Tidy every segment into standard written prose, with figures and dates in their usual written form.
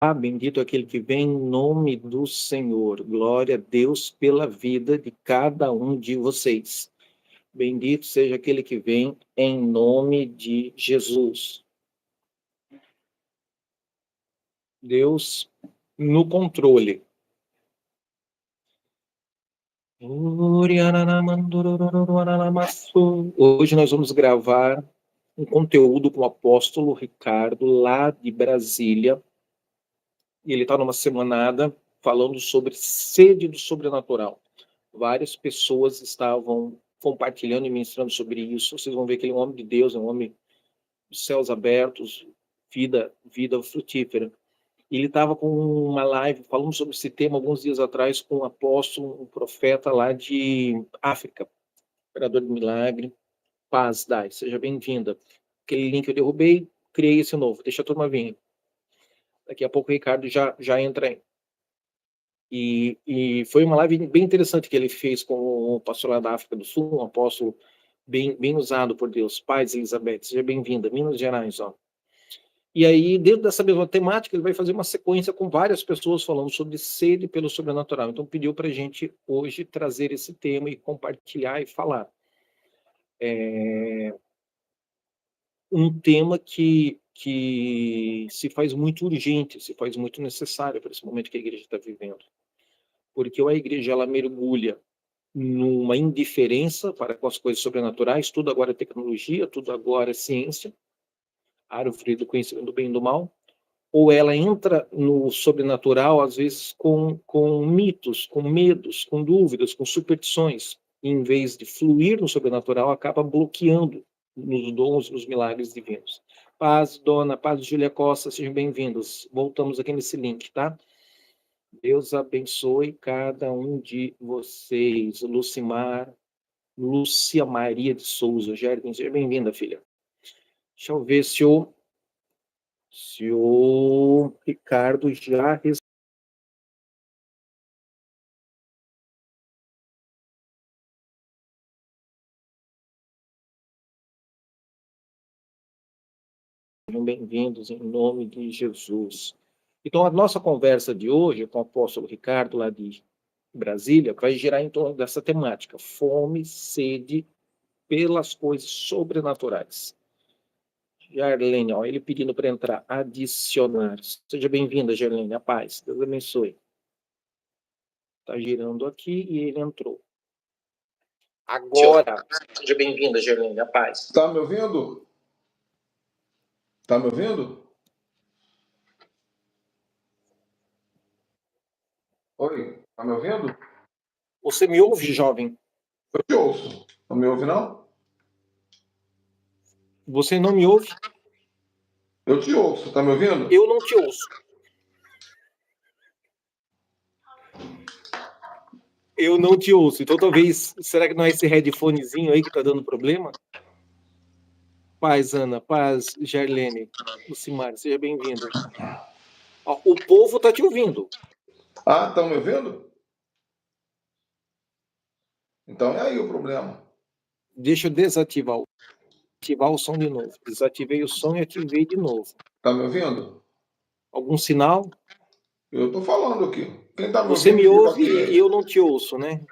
Bendito aquele que vem em nome do Senhor. Glória a Deus pela vida de cada um de vocês. Bendito seja aquele que vem em nome de Jesus. Deus no controle. Hoje nós vamos gravar um conteúdo com o apóstolo Ricardo, lá de Brasília. E ele está numa semanada falando sobre sede do sobrenatural. Várias pessoas estavam compartilhando e ministrando sobre isso. Vocês vão ver que ele é um homem de Deus, é um homem dos céus abertos, vida frutífera. Ele estava com uma live falando sobre esse tema alguns dias atrás com um apóstolo, um profeta lá de África, operador de milagre. Paz, Dai, seja bem-vinda. Aquele link eu derrubei, criei esse novo. Deixa a turma vir. Daqui a pouco o Ricardo já entra aí. E foi uma live bem interessante que ele fez com o pastor lá da África do Sul, um apóstolo bem usado por Deus. Paz, Elizabeth, seja bem-vinda. Minas Gerais, ó. E aí, dentro dessa mesma temática, ele vai fazer uma sequência com várias pessoas falando sobre sede pelo sobrenatural. Então, pediu para a gente hoje trazer esse tema e compartilhar e falar. Um tema que se faz muito urgente, se faz muito necessário para esse momento que a igreja está vivendo. Porque a igreja, ela mergulha numa indiferença para com as coisas sobrenaturais, tudo agora é tecnologia, tudo agora é ciência, árvore do conhecimento do bem e do mal, ou ela entra no sobrenatural, às vezes, com mitos, com medos, com dúvidas, com superstições, e, em vez de fluir no sobrenatural, acaba bloqueando nos dons, nos milagres divinos. Paz, Dona, paz, Júlia Costa, sejam bem-vindos. Voltamos aqui nesse link, tá? Deus abençoe cada um de vocês. Lucimar, Lúcia Maria de Souza, Gerden, seja bem-vinda, filha. Deixa eu ver se o Ricardo já respondeu. Sejam bem-vindos em nome de Jesus. Então, a nossa conversa de hoje com o apóstolo Ricardo, lá de Brasília, vai girar em torno dessa temática: fome, sede pelas coisas sobrenaturais. Jarlene, ó, ele pedindo para entrar, adicionar. Seja bem-vinda, Jarlene, a paz. Deus abençoe. Está girando aqui e ele entrou. Agora, seja bem-vinda, Jarlene, a paz. Está me ouvindo? Está me ouvindo? Oi, está me ouvindo? Você me ouve, jovem? Eu te ouço. Não me ouve, não? Você não me ouve? Eu te ouço. Está me ouvindo? Eu não te ouço. Eu não te ouço. Então, talvez, será que não é esse headphonezinho aí que está dando problema? Paz, Ana. Paz, Jarlene. Lucimar, seja bem-vindo. O povo está te ouvindo. Ah, estão me ouvindo? Então é aí o problema. Deixa eu ativar o som de novo. Desativei o som e ativei de novo. Está me ouvindo? Algum sinal? Eu estou falando aqui. Quem está me Você ouvindo? me ouve e eu não te ouço, né?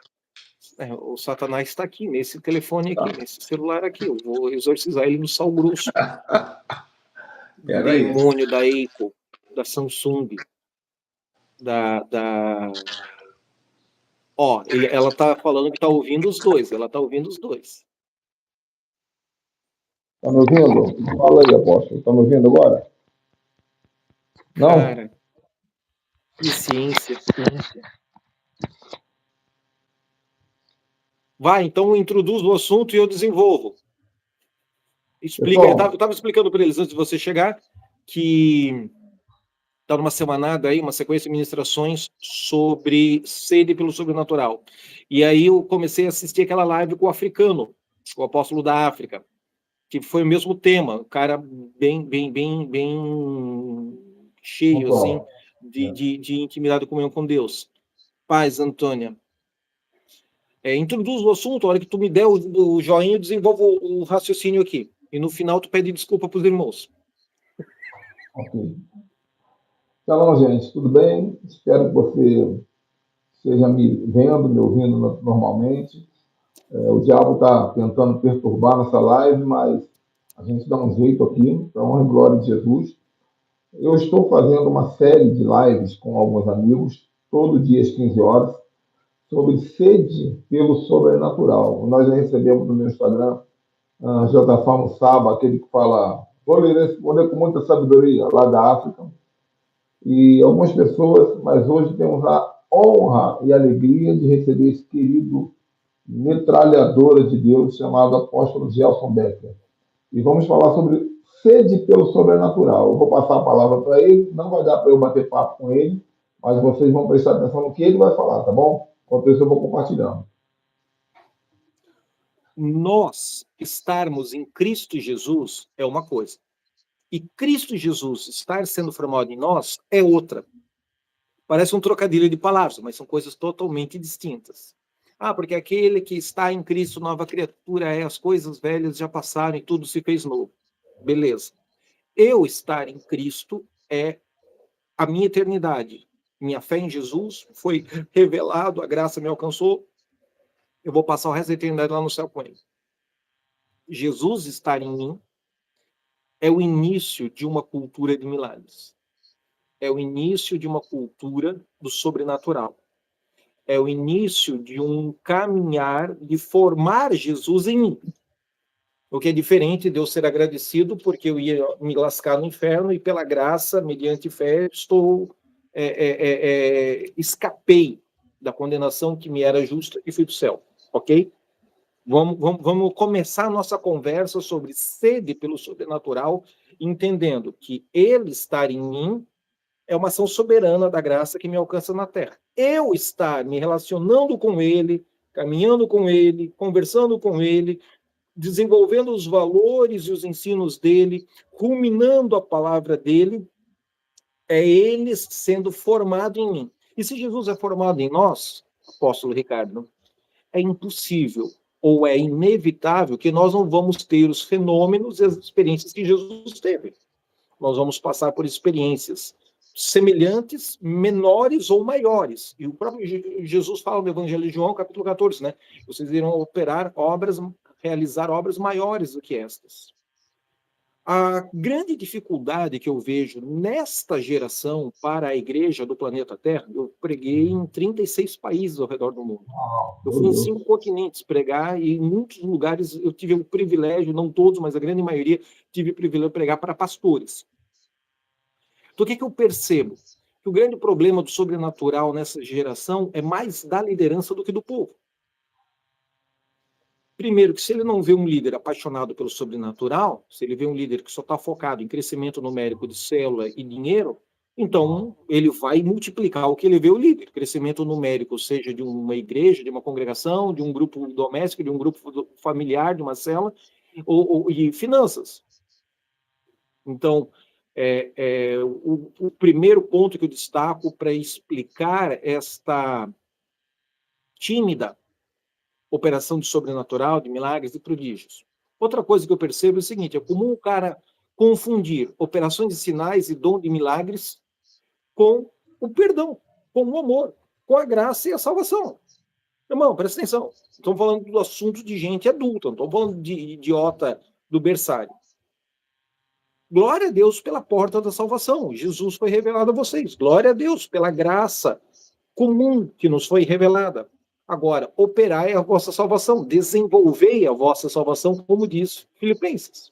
O Satanás está aqui, nesse telefone aqui, nesse celular aqui. Eu vou exorcizar ele no sal grosso. Demônio da Apple, da Samsung, Ó, ela tá falando que tá ouvindo os dois. Ela tá ouvindo os dois. Tá me ouvindo? Fala aí, apóstolo. Tá me ouvindo agora? Não? Cara, que ciência. Vai, então introduz o assunto e eu desenvolvo. Explica. Eu estava explicando para eles antes de você chegar que está numa semanada aí, uma sequência de ministrações sobre sede pelo sobrenatural. E aí eu comecei a assistir aquela live com o africano, o apóstolo da África, que foi o mesmo tema, o cara bem cheio, assim, de intimidade e comunhão com Deus. Paz, Antônia. Introduz o assunto, a hora que tu me der o joinha, eu desenvolvo o raciocínio aqui. E no final tu pede desculpa para os irmãos. Ok. Então, gente, tudo bem? Espero que você esteja me vendo, me ouvindo normalmente. O diabo está tentando perturbar nossa live, mas a gente dá um jeito aqui, para a honra e glória de Jesus. Eu estou fazendo uma série de lives com alguns amigos, todo dia às 15 horas, sobre sede pelo sobrenatural. Nós já recebemos no meu Instagram, Josafá Mussaba, aquele que fala, vou lhe responder com muita sabedoria, lá da África, e algumas pessoas, mas hoje temos a honra e alegria de receber esse querido metralhadora de Deus chamado apóstolo Gelson Becker. E vamos falar sobre sede pelo sobrenatural. Eu vou passar a palavra para ele, não vai dar para eu bater papo com ele, mas vocês vão prestar atenção no que ele vai falar, tá bom? Enquanto isso, eu vou compartilhando. Nós estarmos em Cristo Jesus é uma coisa. E Cristo Jesus estar sendo formado em nós é outra. Parece um trocadilho de palavras, mas são coisas totalmente distintas. Porque aquele que está em Cristo, nova criatura é, as coisas velhas já passaram e tudo se fez novo. Beleza. Eu estar em Cristo é a minha eternidade. Minha fé em Jesus foi revelado, a graça me alcançou, eu vou passar o resto da eternidade lá no céu com ele. Jesus estar em mim é o início de uma cultura de milagres. É o início de uma cultura do sobrenatural. É o início de um caminhar de formar Jesus em mim. O que é diferente de eu ser agradecido porque eu ia me lascar no inferno e pela graça, mediante fé, escapei da condenação que me era justa e fui para o céu. Ok? Vamos começar a nossa conversa sobre sede pelo sobrenatural, entendendo que ele estar em mim é uma ação soberana da graça que me alcança na terra. Eu estar me relacionando com ele, caminhando com ele, conversando com ele, desenvolvendo os valores e os ensinos dele, ruminando a palavra dele, é ele sendo formado em mim. E se Jesus é formado em nós, apóstolo Ricardo, é impossível ou é inevitável que nós não vamos ter os fenômenos e as experiências que Jesus teve. Nós vamos passar por experiências semelhantes, menores ou maiores. E o próprio Jesus fala no Evangelho de João, capítulo 14, né? Vocês irão operar obras, realizar obras maiores do que estas. A grande dificuldade que eu vejo nesta geração para a igreja do planeta Terra, eu preguei em 36 países ao redor do mundo. Eu fui em 5 continentes pregar e em muitos lugares eu tive o privilégio, não todos, mas a grande maioria, tive o privilégio de pregar para pastores. Então, o que eu percebo? Que o grande problema do sobrenatural nessa geração é mais da liderança do que do povo. Primeiro, que se ele não vê um líder apaixonado pelo sobrenatural, se ele vê um líder que só está focado em crescimento numérico de célula e dinheiro, então ele vai multiplicar o que ele vê o líder. Crescimento numérico, seja de uma igreja, de uma congregação, de um grupo doméstico, de um grupo familiar, de uma célula, e finanças. Então, o primeiro ponto que eu destaco para explicar esta tímida operação de sobrenatural, de milagres e prodígios. Outra coisa que eu percebo é o seguinte, é comum o cara confundir operações de sinais e dom de milagres com o perdão, com o amor, com a graça e a salvação. Irmão, presta atenção, estamos falando do assunto de gente adulta, não estamos falando de idiota do berçário. Glória a Deus pela porta da salvação. Jesus foi revelado a vocês. Glória a Deus pela graça comum que nos foi revelada. Agora, operai a vossa salvação, desenvolvei a vossa salvação, como diz Filipenses.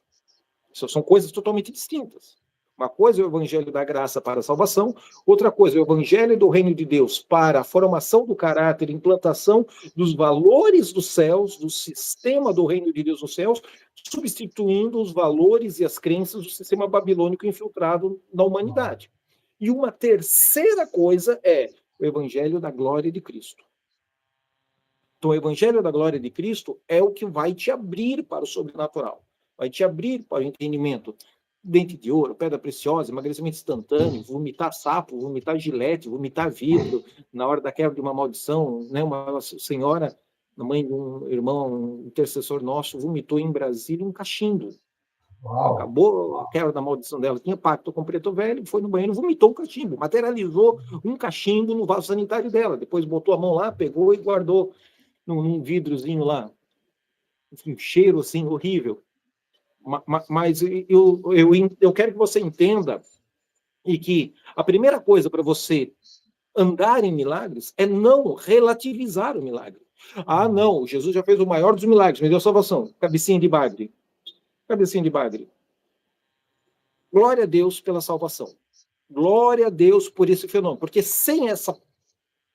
Isso são coisas totalmente distintas. Uma coisa é o evangelho da graça para a salvação, outra coisa é o evangelho do reino de Deus para a formação do caráter, implantação dos valores dos céus, do sistema do reino de Deus nos céus, substituindo os valores e as crenças do sistema babilônico infiltrado na humanidade. E uma terceira coisa é o evangelho da glória de Cristo. Então, o evangelho da glória de Cristo é o que vai te abrir para o sobrenatural, vai te abrir para o entendimento. Dente de ouro, pedra preciosa, emagrecimento instantâneo, vomitar sapo, vomitar gilete, vomitar vidro, na hora da quebra de uma maldição, né? Uma senhora, a mãe de um irmão, um intercessor nosso, vomitou em Brasília um cachimbo. Uau. Acabou a quebra da maldição dela. Tinha pacto com o preto velho, foi no banheiro, vomitou um cachimbo, materializou um cachimbo no vaso sanitário dela. Depois botou a mão lá, pegou e guardou num vidrozinho lá. Um cheiro assim horrível. Mas eu quero que você entenda e que a primeira coisa para você andar em milagres é não relativizar o milagre. Ah, não, Jesus já fez o maior dos milagres, me deu salvação. Cabecinha de bagre. Cabecinha de bagre. Glória a Deus pela salvação. Glória a Deus por esse fenômeno. Porque sem essa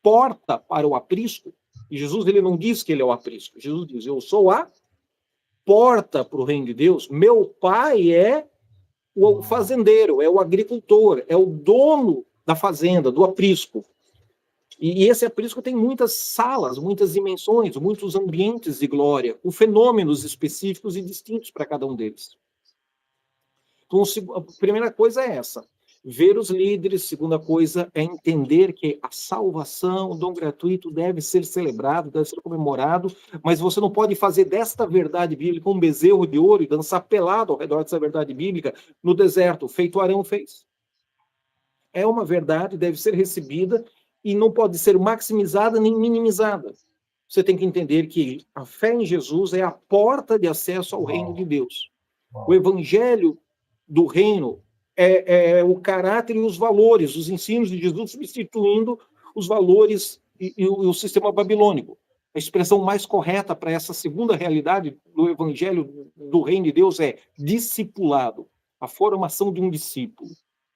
porta para o aprisco, e Jesus ele não diz que ele é o aprisco, Jesus diz, eu sou a porta para o reino de Deus. Meu pai é o fazendeiro, é o agricultor, é o dono da fazenda, do aprisco. E esse aprisco tem muitas salas, muitas dimensões, muitos ambientes de glória, com fenômenos específicos e distintos para cada um deles. Então, a primeira coisa é essa, ver os líderes. Segunda coisa é entender que a salvação, o dom gratuito, deve ser celebrado, deve ser comemorado, mas você não pode fazer desta verdade bíblica um bezerro de ouro e dançar pelado ao redor dessa verdade bíblica no deserto, feito Arão fez. É uma verdade, deve ser recebida e não pode ser maximizada nem minimizada. Você tem que entender que a fé em Jesus é a porta de acesso ao reino de Deus. O evangelho do reino é o caráter e os valores, os ensinos de Jesus substituindo os valores e o sistema babilônico. A expressão mais correta para essa segunda realidade do evangelho do reino de Deus é discipulado, a formação de um discípulo.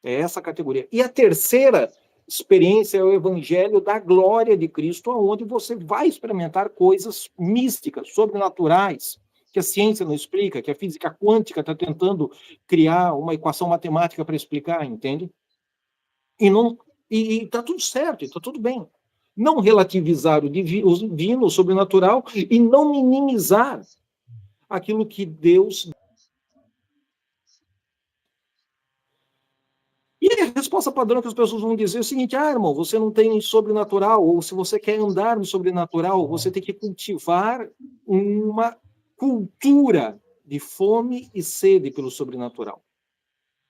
É essa categoria. E a terceira experiência é o evangelho da glória de Cristo, onde você vai experimentar coisas místicas, sobrenaturais, que a ciência não explica, que a física quântica está tentando criar uma equação matemática para explicar, entende? E está tudo certo, está tudo bem. Não relativizar o divino, o sobrenatural, e não minimizar aquilo que Deus... E a resposta padrão que as pessoas vão dizer é o seguinte: ah, irmão, você não tem sobrenatural, ou se você quer andar no sobrenatural, você tem que cultivar uma cultura de fome e sede pelo sobrenatural.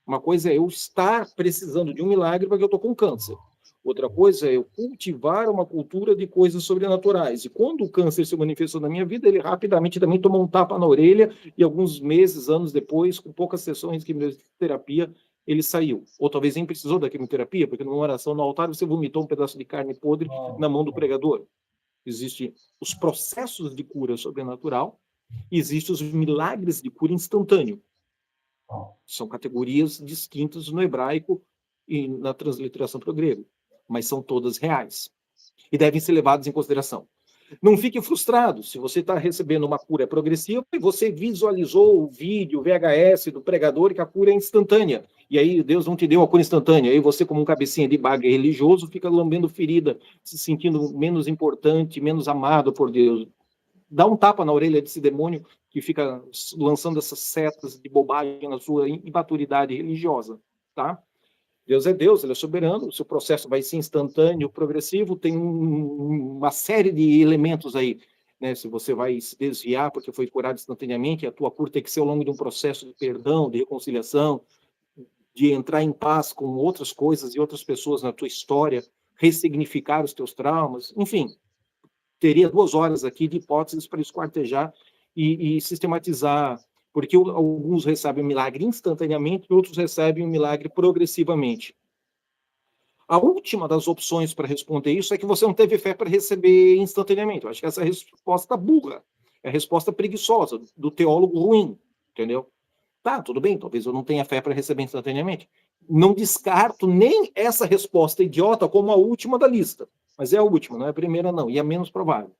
Uma coisa é eu estar precisando de um milagre porque eu estou com câncer. Outra coisa é eu cultivar uma cultura de coisas sobrenaturais. E quando o câncer se manifestou na minha vida, ele rapidamente também tomou um tapa na orelha e alguns meses, anos depois, com poucas sessões de quimioterapia, ele saiu. Ou talvez nem precisou da quimioterapia, porque numa oração no altar você vomitou um pedaço de carne podre na mão do pregador. Existem os processos de cura sobrenatural, existem os milagres de cura instantâneo. São categorias distintas no hebraico e na transliteração para o grego, mas são todas reais e devem ser levadas em consideração. Não fique frustrado se você está recebendo uma cura progressiva e você visualizou o vídeo, o VHS do pregador que a cura é instantânea. E aí Deus não te deu a cura instantânea. Aí você, como um cabecinha de bagre religioso, fica lambendo ferida, se sentindo menos importante, menos amado por Deus. Dá um tapa na orelha desse demônio que fica lançando essas setas de bobagem na sua imaturidade religiosa, tá? Deus é Deus, ele é soberano, o seu processo vai ser instantâneo, progressivo, tem uma série de elementos aí, né? Se você vai se desviar porque foi curado instantaneamente, a tua cura tem que ser ao longo de um processo de perdão, de reconciliação, de entrar em paz com outras coisas e outras pessoas na tua história, ressignificar os teus traumas, enfim. Teria 2 horas aqui de hipóteses para esquartejar e sistematizar, porque alguns recebem o milagre instantaneamente e outros recebem o milagre progressivamente. A última das opções para responder isso é que você não teve fé para receber instantaneamente. Eu acho que essa é a resposta burra, é a resposta preguiçosa, do teólogo ruim, entendeu? Tá, tudo bem, talvez eu não tenha fé para receber instantaneamente. Não descarto nem essa resposta idiota como a última da lista, mas é a última, não é a primeira não, e é menos provável.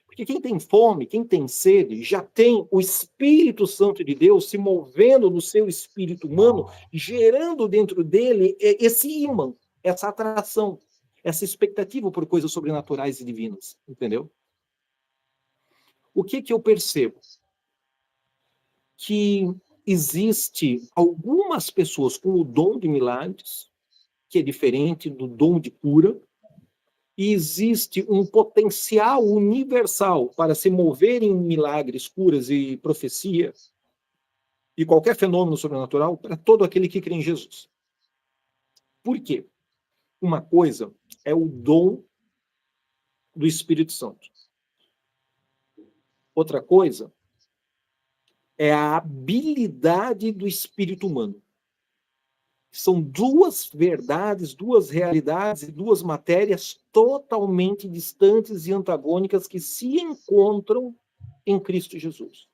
Porque quem tem fome, quem tem sede, já tem o Espírito Santo de Deus se movendo no seu espírito humano, gerando dentro dele esse ímã, essa atração, essa expectativa por coisas sobrenaturais e divinas, entendeu? O que eu percebo? Que existe algumas pessoas com o dom de milagres, que é diferente do dom de cura, e existe um potencial universal para se mover em milagres, curas e profecias, e qualquer fenômeno sobrenatural para todo aquele que crê em Jesus. Por quê? Uma coisa é o dom do Espírito Santo. Outra coisa é a habilidade do espírito humano. São duas verdades, duas realidades e duas matérias totalmente distantes e antagônicas que se encontram em Cristo Jesus.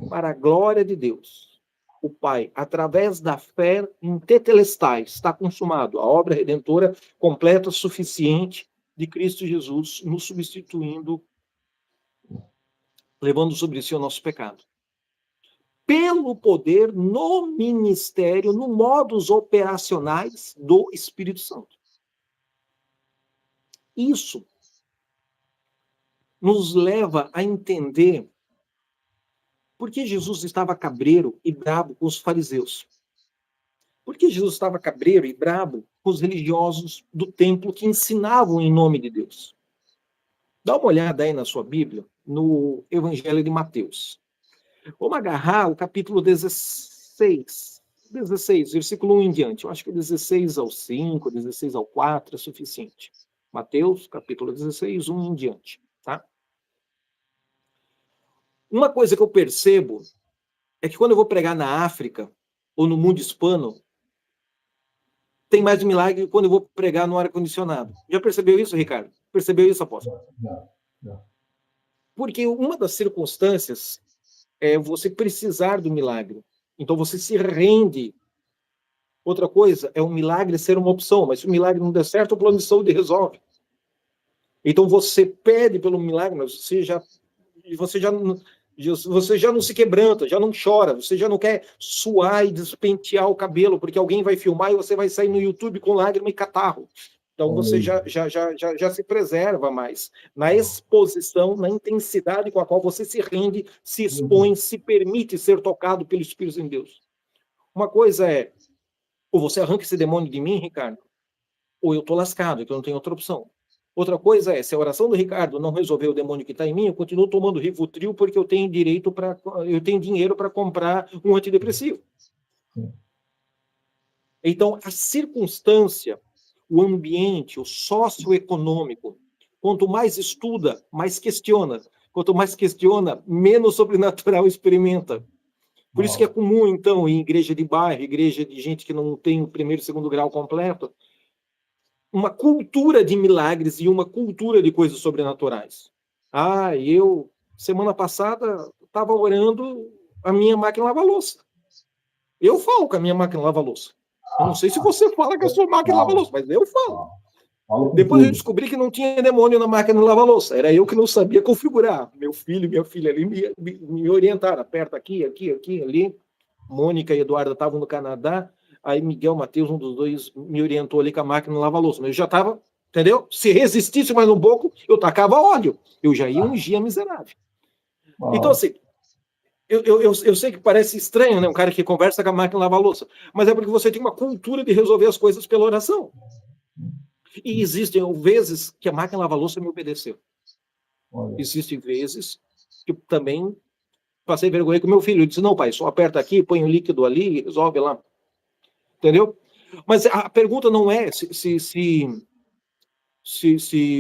Para a glória de Deus, o Pai, através da fé em Tetelestai, está consumado a obra redentora completa, suficiente de Cristo Jesus, nos substituindo, levando sobre si o nosso pecado. Pelo poder no ministério, no modos operacionais do Espírito Santo. Isso nos leva a entender por que Jesus estava cabreiro e brabo com os fariseus. Por que Jesus estava cabreiro e brabo com os religiosos do templo que ensinavam em nome de Deus? Dá uma olhada aí na sua Bíblia, no Evangelho de Mateus. Vamos agarrar o capítulo 16, versículo 1 em diante. Eu acho que 16 ao 5, 16 ao 4 é suficiente. Mateus, capítulo 16, 1 em diante. Tá? Uma coisa que eu percebo é que quando eu vou pregar na África ou no mundo hispano, tem mais milagre quando eu vou pregar no ar-condicionado. Já percebeu isso, Ricardo? Percebeu isso, apóstolo? Já. Porque uma das circunstâncias é você precisar do milagre. Então você se rende. Outra coisa é o milagre ser uma opção, mas se o milagre não der certo, o plano de saúde resolve. Então você pede pelo milagre, mas você já não se quebranta, já não chora, você já não quer suar e despentear o cabelo, porque alguém vai filmar e você vai sair no YouTube com lágrima e catarro. Então você já se preserva mais na exposição, na intensidade com a qual você se rende, se expõe, se permite ser tocado pelo Espírito de Deus. Uma coisa é, ou você arranca esse demônio de mim, Ricardo, ou eu estou lascado, que eu não tenho outra opção. Outra coisa é, se a oração do Ricardo não resolver o demônio que está em mim, eu continuo tomando Rivotril porque eu tenho dinheiro para comprar um antidepressivo. Então, a circunstância, o ambiente, o socioeconômico, quanto mais estuda, mais questiona. Quanto mais questiona, menos sobrenatural experimenta. Por isso que é comum, então, em igreja de bairro, igreja de gente que não tem o primeiro e segundo grau completo, uma cultura de milagres e uma cultura de coisas sobrenaturais. Semana passada, estava orando a minha máquina lava-louça. Eu falo com a minha máquina lava-louça. Eu não sei se você fala que a sua máquina lava-louça, mas eu falo. Depois eu descobri que não tinha demônio na máquina lava-louça. Era eu que não sabia configurar. Meu filho e minha filha ali me orientaram. Aperta aqui, ali. Mônica e Eduardo estavam no Canadá. Aí Miguel, Matheus, um dos dois, me orientou ali com a máquina lava-louça. Mas eu já estava, entendeu? Se resistisse mais um pouco, eu tacava óleo. Eu já ia ungir a miserável. Então, assim, eu sei que parece estranho, né? Um cara que conversa com a máquina lava-louça. Mas é porque você tem uma cultura de resolver as coisas pela oração. E existem vezes que a máquina lava-louça me obedeceu. Existem vezes que também passei vergonha com meu filho. Ele disse, não, pai, só aperta aqui, põe o líquido ali e resolve lá. Entendeu? Mas a pergunta não é se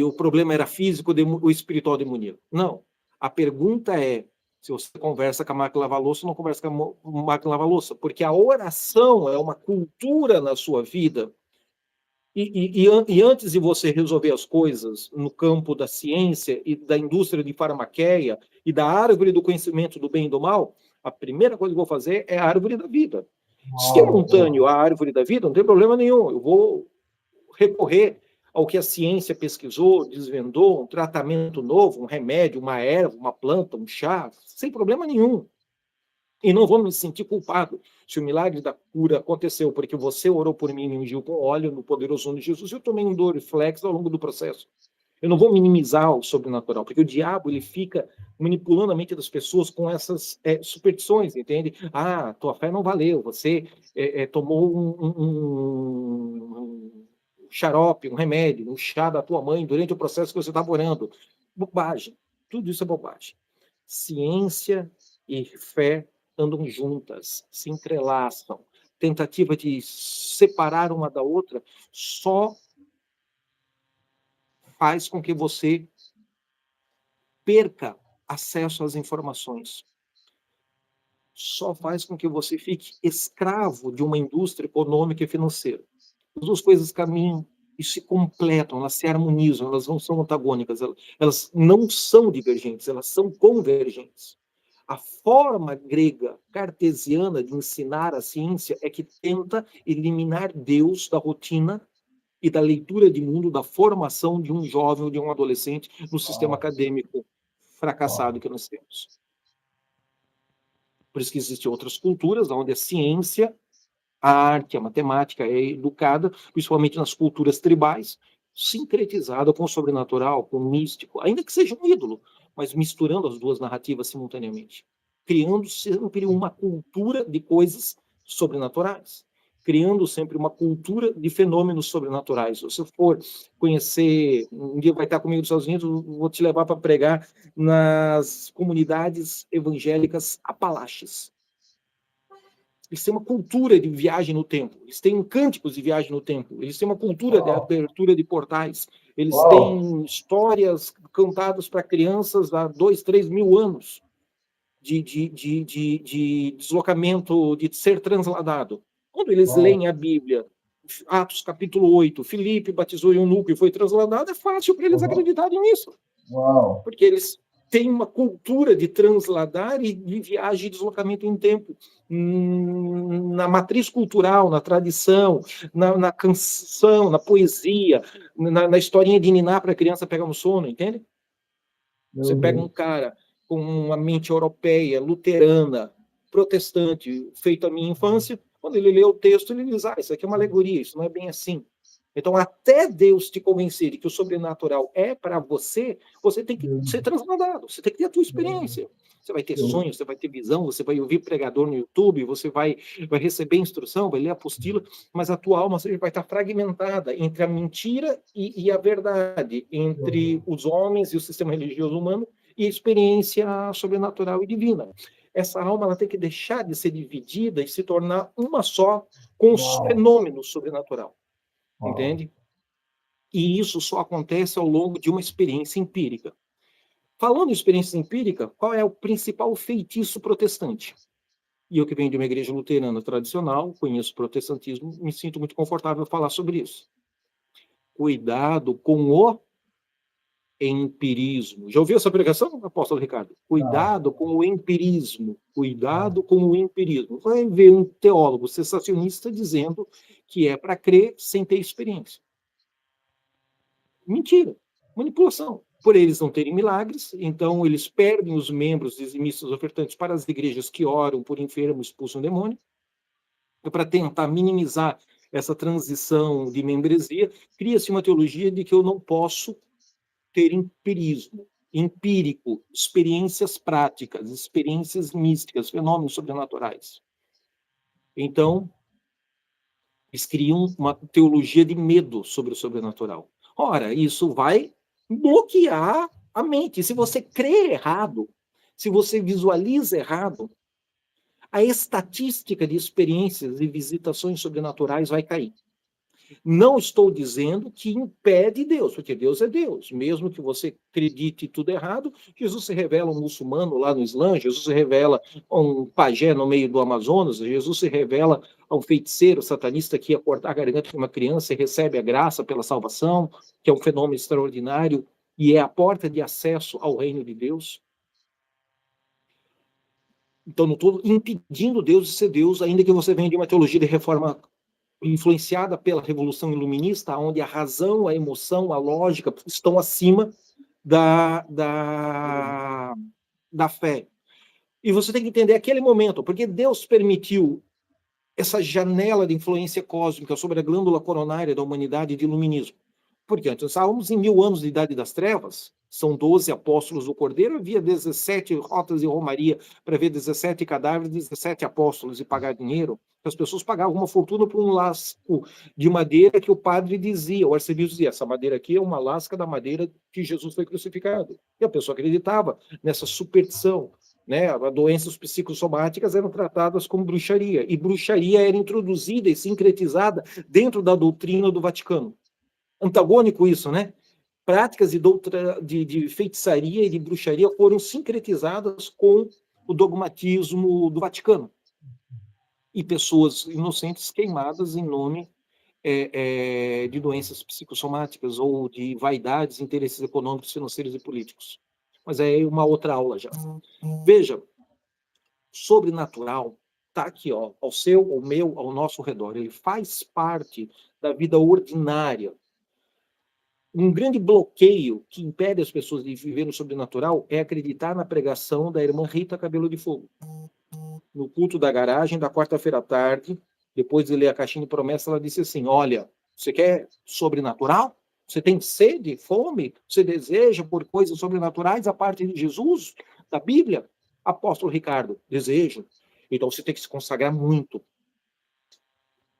o problema era físico ou espiritual demoníaco. Não. A pergunta é se você conversa com a máquina lava-louça ou não conversa com a máquina lava-louça. Porque a oração é uma cultura na sua vida. E antes de você resolver as coisas no campo da ciência e da indústria de farmaqueia e da árvore do conhecimento do bem e do mal, a primeira coisa que eu vou fazer é a árvore da vida. Se é montâneo a árvore da vida, não tem problema nenhum. Eu vou recorrer ao que a ciência pesquisou, desvendou, um tratamento novo, um remédio, uma erva, uma planta, um chá, sem problema nenhum. E não vou me sentir culpado se o milagre da cura aconteceu porque você orou por mim e me ungiu com óleo no poderoso nome de Jesus. Eu tomei um Dorflex ao longo do processo. Eu não vou minimizar o sobrenatural, porque o diabo ele fica manipulando a mente das pessoas com essas superstições, entende? Ah, tua fé não valeu, você tomou um xarope, um remédio, um chá da tua mãe durante o processo que você estava orando. Bobagem. Tudo isso é bobagem. Ciência e fé andam juntas, se entrelaçam. Tentativa de separar uma da outra só faz com que você perca acesso às informações. Só faz com que você fique escravo de uma indústria econômica e financeira. As duas coisas caminham e se completam, elas se harmonizam, elas não são antagônicas, elas não são divergentes, elas são convergentes. A forma grega cartesiana de ensinar a ciência é que tenta eliminar Deus da rotina e da leitura de mundo, da formação de um jovem ou de um adolescente no sistema acadêmico fracassado que nós temos. Por isso que existem outras culturas onde a ciência, a arte, a matemática é educada, principalmente nas culturas tribais, sincretizada com o sobrenatural, com o místico, ainda que seja um ídolo, mas misturando as duas narrativas simultaneamente, criando sempre uma cultura de coisas sobrenaturais, criando sempre uma cultura de fenômenos sobrenaturais. Se você for conhecer, um dia vai estar comigo nos Estados Unidos, vou te levar para pregar nas comunidades evangélicas Apalaches. Eles têm uma cultura de viagem no tempo, eles têm cânticos de viagem no tempo, eles têm uma cultura de abertura de portais, eles têm histórias cantadas para crianças há 2, 3 mil anos de deslocamento, de ser transladado. Quando eles leem a Bíblia, Atos capítulo 8, Filipe batizou em eunuco e foi transladado, é fácil para eles acreditarem nisso. Porque eles têm uma cultura de transladar e de viagem e deslocamento em tempo. Na matriz cultural, na tradição, na canção, na poesia, na historinha de ninar para a criança pegar no sono, entende? Você pega um cara com uma mente europeia, luterana, protestante, feito a minha infância, quando ele lê o texto, ele diz, isso aqui é uma alegoria, isso não é bem assim. Então, até Deus te convencer de que o sobrenatural é para você, você tem que ser transladado, você tem que ter a tua experiência. Você vai ter sonhos, você vai ter visão, você vai ouvir pregador no YouTube, você vai receber instrução, vai ler a apostila, mas a tua alma vai estar fragmentada entre a mentira e a verdade, entre os homens e o sistema religioso humano e a experiência sobrenatural e divina. Essa alma ela tem que deixar de ser dividida e se tornar uma só com os fenômenos sobrenatural. Entende? E isso só acontece ao longo de uma experiência empírica. Falando em experiência empírica, qual é o principal feitiço protestante? E eu que venho de uma igreja luterana tradicional, conheço o protestantismo, me sinto muito confortável falar sobre isso. Cuidado com o empirismo. Já ouviu essa pregação, apóstolo Ricardo? Cuidado com o empirismo. Cuidado com o empirismo. Vai ver um teólogo cessacionista dizendo que é para crer sem ter experiência. Mentira. Manipulação. Por eles não terem milagres, então eles perdem os membros dizimistas ofertantes para as igrejas que oram por enfermo, expulsam um demônio. Para tentar minimizar essa transição de membresia, cria-se uma teologia de que eu não posso ter empirismo, empírico, experiências práticas, experiências místicas, fenômenos sobrenaturais. Então, eles criam uma teologia de medo sobre o sobrenatural. Ora, isso vai bloquear a mente. Se você crê errado, se você visualiza errado, a estatística de experiências e visitações sobrenaturais vai cair. Não estou dizendo que impede Deus, porque Deus é Deus. Mesmo que você acredite tudo errado, Jesus se revela um muçulmano lá no Islã, Jesus se revela um pajé no meio do Amazonas, Jesus se revela a um feiticeiro satanista que ia cortar a garganta de uma criança e recebe a graça pela salvação, que é um fenômeno extraordinário e é a porta de acesso ao reino de Deus. Então, não estou impedindo Deus de ser Deus, ainda que você venha de uma teologia de reforma influenciada pela Revolução Iluminista, onde a razão, a emoção, a lógica estão acima da fé. E você tem que entender aquele momento, porque Deus permitiu essa janela de influência cósmica sobre a glândula coronária da humanidade de iluminismo. Porque antes estávamos em 1000 anos de Idade das Trevas, são 12 apóstolos do Cordeiro, havia 17 rotas de romaria para ver 17 cadáveres, 17 apóstolos e pagar dinheiro. As pessoas pagavam uma fortuna por um lasco de madeira que o padre dizia, o arcebispo dizia, essa madeira aqui é uma lasca da madeira que Jesus foi crucificado. E a pessoa acreditava nessa superstição, né? As doenças psicossomáticas eram tratadas como bruxaria, e bruxaria era introduzida e sincretizada dentro da doutrina do Vaticano. Antagônico isso, né? Práticas de feitiçaria e de bruxaria foram sincretizadas com o dogmatismo do Vaticano. E pessoas inocentes queimadas em nome de doenças psicossomáticas ou de vaidades, interesses econômicos, financeiros e políticos. Mas é uma outra aula já. Veja, sobrenatural está aqui, ó, ao seu, ao meu, ao nosso redor. Ele faz parte da vida ordinária. Um grande bloqueio que impede as pessoas de viver no sobrenatural é acreditar na pregação da irmã Rita Cabelo de Fogo. No culto da garagem, da quarta-feira à tarde, depois de ler a caixinha de promessa, ela disse assim, olha, você quer sobrenatural? Você tem sede, fome? Você deseja por coisas sobrenaturais a parte de Jesus, da Bíblia? Apóstolo Ricardo, desejo. Então você tem que se consagrar muito.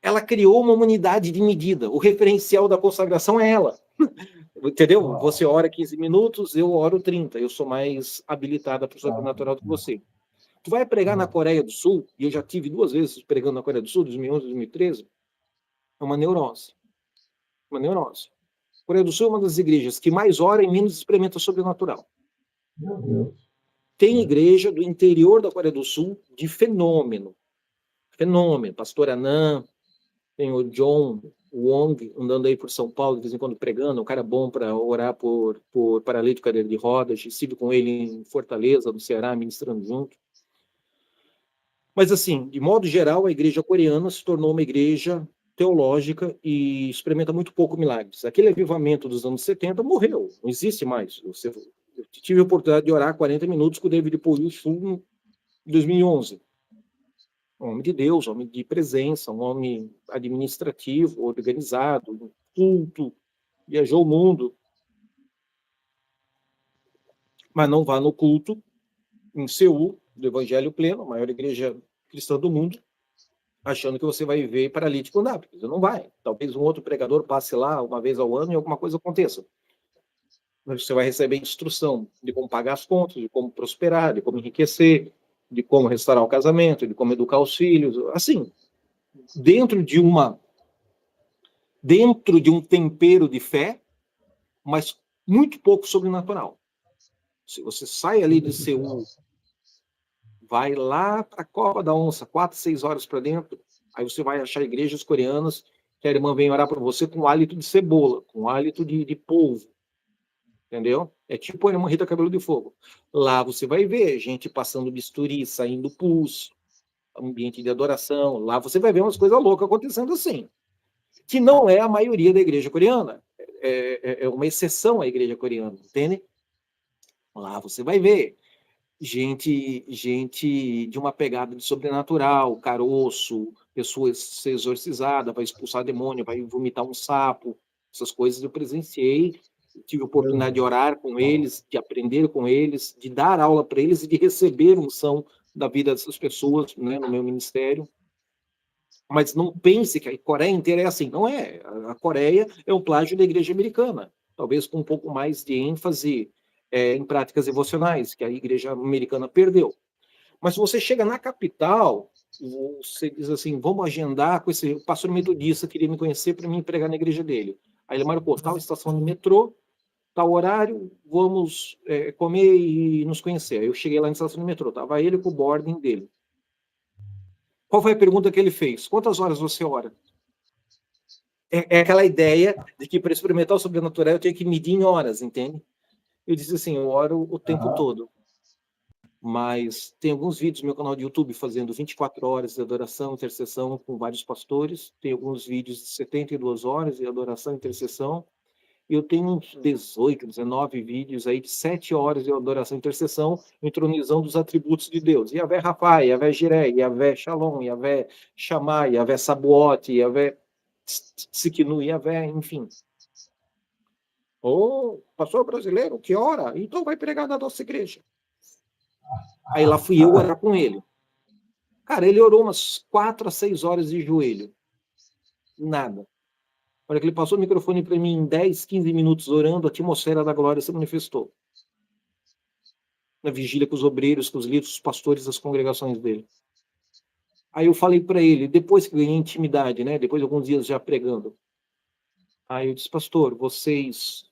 Ela criou uma unidade de medida. O referencial da consagração é ela. Entendeu? Você ora 15 minutos, eu oro 30. Eu sou mais habilitada para o sobrenatural do que você. Tu vai pregar na Coreia do Sul, e eu já tive 2 vezes pregando na Coreia do Sul, 2011 e 2013, é uma neurose. Uma neurose. A Coreia do Sul é uma das igrejas que mais ora e menos experimenta sobrenatural. Meu Deus. Tem igreja do interior da Coreia do Sul de fenômeno. Fenômeno. Pastor Anand, tem o John Wong andando aí por São Paulo, de vez em quando pregando, um cara bom para orar por paralítico cadeira de rodas, estive com ele em Fortaleza, no Ceará, ministrando junto. Mas, assim, de modo geral, a igreja coreana se tornou uma igreja teológica e experimenta muito pouco milagres. Aquele avivamento dos anos 70 morreu, não existe mais. Eu tive a oportunidade de orar 40 minutos com o David Paul em 2011. Um homem de Deus, um homem de presença, um homem administrativo, organizado, culto, viajou o mundo. Mas não vá no culto em Seul, do Evangelho Pleno, a maior igreja cristã do mundo, achando que você vai ver paralítico andar, porque você não vai. Talvez um outro pregador passe lá uma vez ao ano e alguma coisa aconteça. Mas você vai receber instrução de como pagar as contas, de como prosperar, de como enriquecer, de como restaurar o casamento, de como educar os filhos. Assim, dentro de um tempero de fé, mas muito pouco sobrenatural. Se você sai ali de Seul, vai lá para a Cova da Onça, 4, 6 horas para dentro, aí você vai achar igrejas coreanas que a irmã vem orar por você com hálito de cebola, com hálito de polvo, entendeu? É tipo a irmã Rita Cabelo de Fogo. Lá você vai ver gente passando bisturi, saindo pus, ambiente de adoração. Lá você vai ver umas coisas loucas acontecendo assim, que não é a maioria da igreja coreana. É uma exceção à igreja coreana, entende? Lá você vai ver gente de uma pegada de sobrenatural, caroço, pessoa ser exorcizada, vai expulsar demônio, vai vomitar um sapo, essas coisas eu presenciei, tive a oportunidade de orar com eles, de aprender com eles, de dar aula para eles e de receber unção da vida dessas pessoas, né, no meu ministério. Mas não pense que a Coreia inteira é assim, não é. A Coreia é um plágio da igreja americana, talvez com um pouco mais de ênfase em práticas devocionais, que a igreja americana perdeu. Mas se você chega na capital, você diz assim, vamos agendar com esse pastor metodista, queria me conhecer para me pregar na igreja dele. Aí ele marcou tal estação de metrô, tal horário, vamos comer e nos conhecer. Aí eu cheguei lá na estação de metrô, estava ele com o boarding dele. Qual foi a pergunta que ele fez? Quantas horas você ora? É aquela ideia de que para experimentar o sobrenatural eu tenho que medir em horas, entende? Eu disse assim, eu oro o tempo todo. Mas tem alguns vídeos no meu canal de YouTube fazendo 24 horas de adoração, intercessão com vários pastores. Tem alguns vídeos de 72 horas de adoração, intercessão. E eu tenho uns 18, 19 vídeos aí de 7 horas de adoração, intercessão, entronizando os atributos de Deus. Yavé Rafa, Yavé Jiré, Yavé Shalom, Yavé Shammai, Yavé Sabuote, Yavé Tsikinu, Yavé, enfim. Pastor brasileiro que ora, então vai pregar na nossa igreja. Aí lá fui eu orar com ele. Cara, ele orou umas 4 a 6 horas de joelho. Nada. A hora que ele passou o microfone para mim em 10, 15 minutos orando, a atmosfera da glória se manifestou. na vigília com os obreiros, com os líderes, os pastores das congregações dele. Aí eu falei para ele, depois que ganhei intimidade, né? Depois de alguns dias já pregando. Aí eu disse, pastor, vocês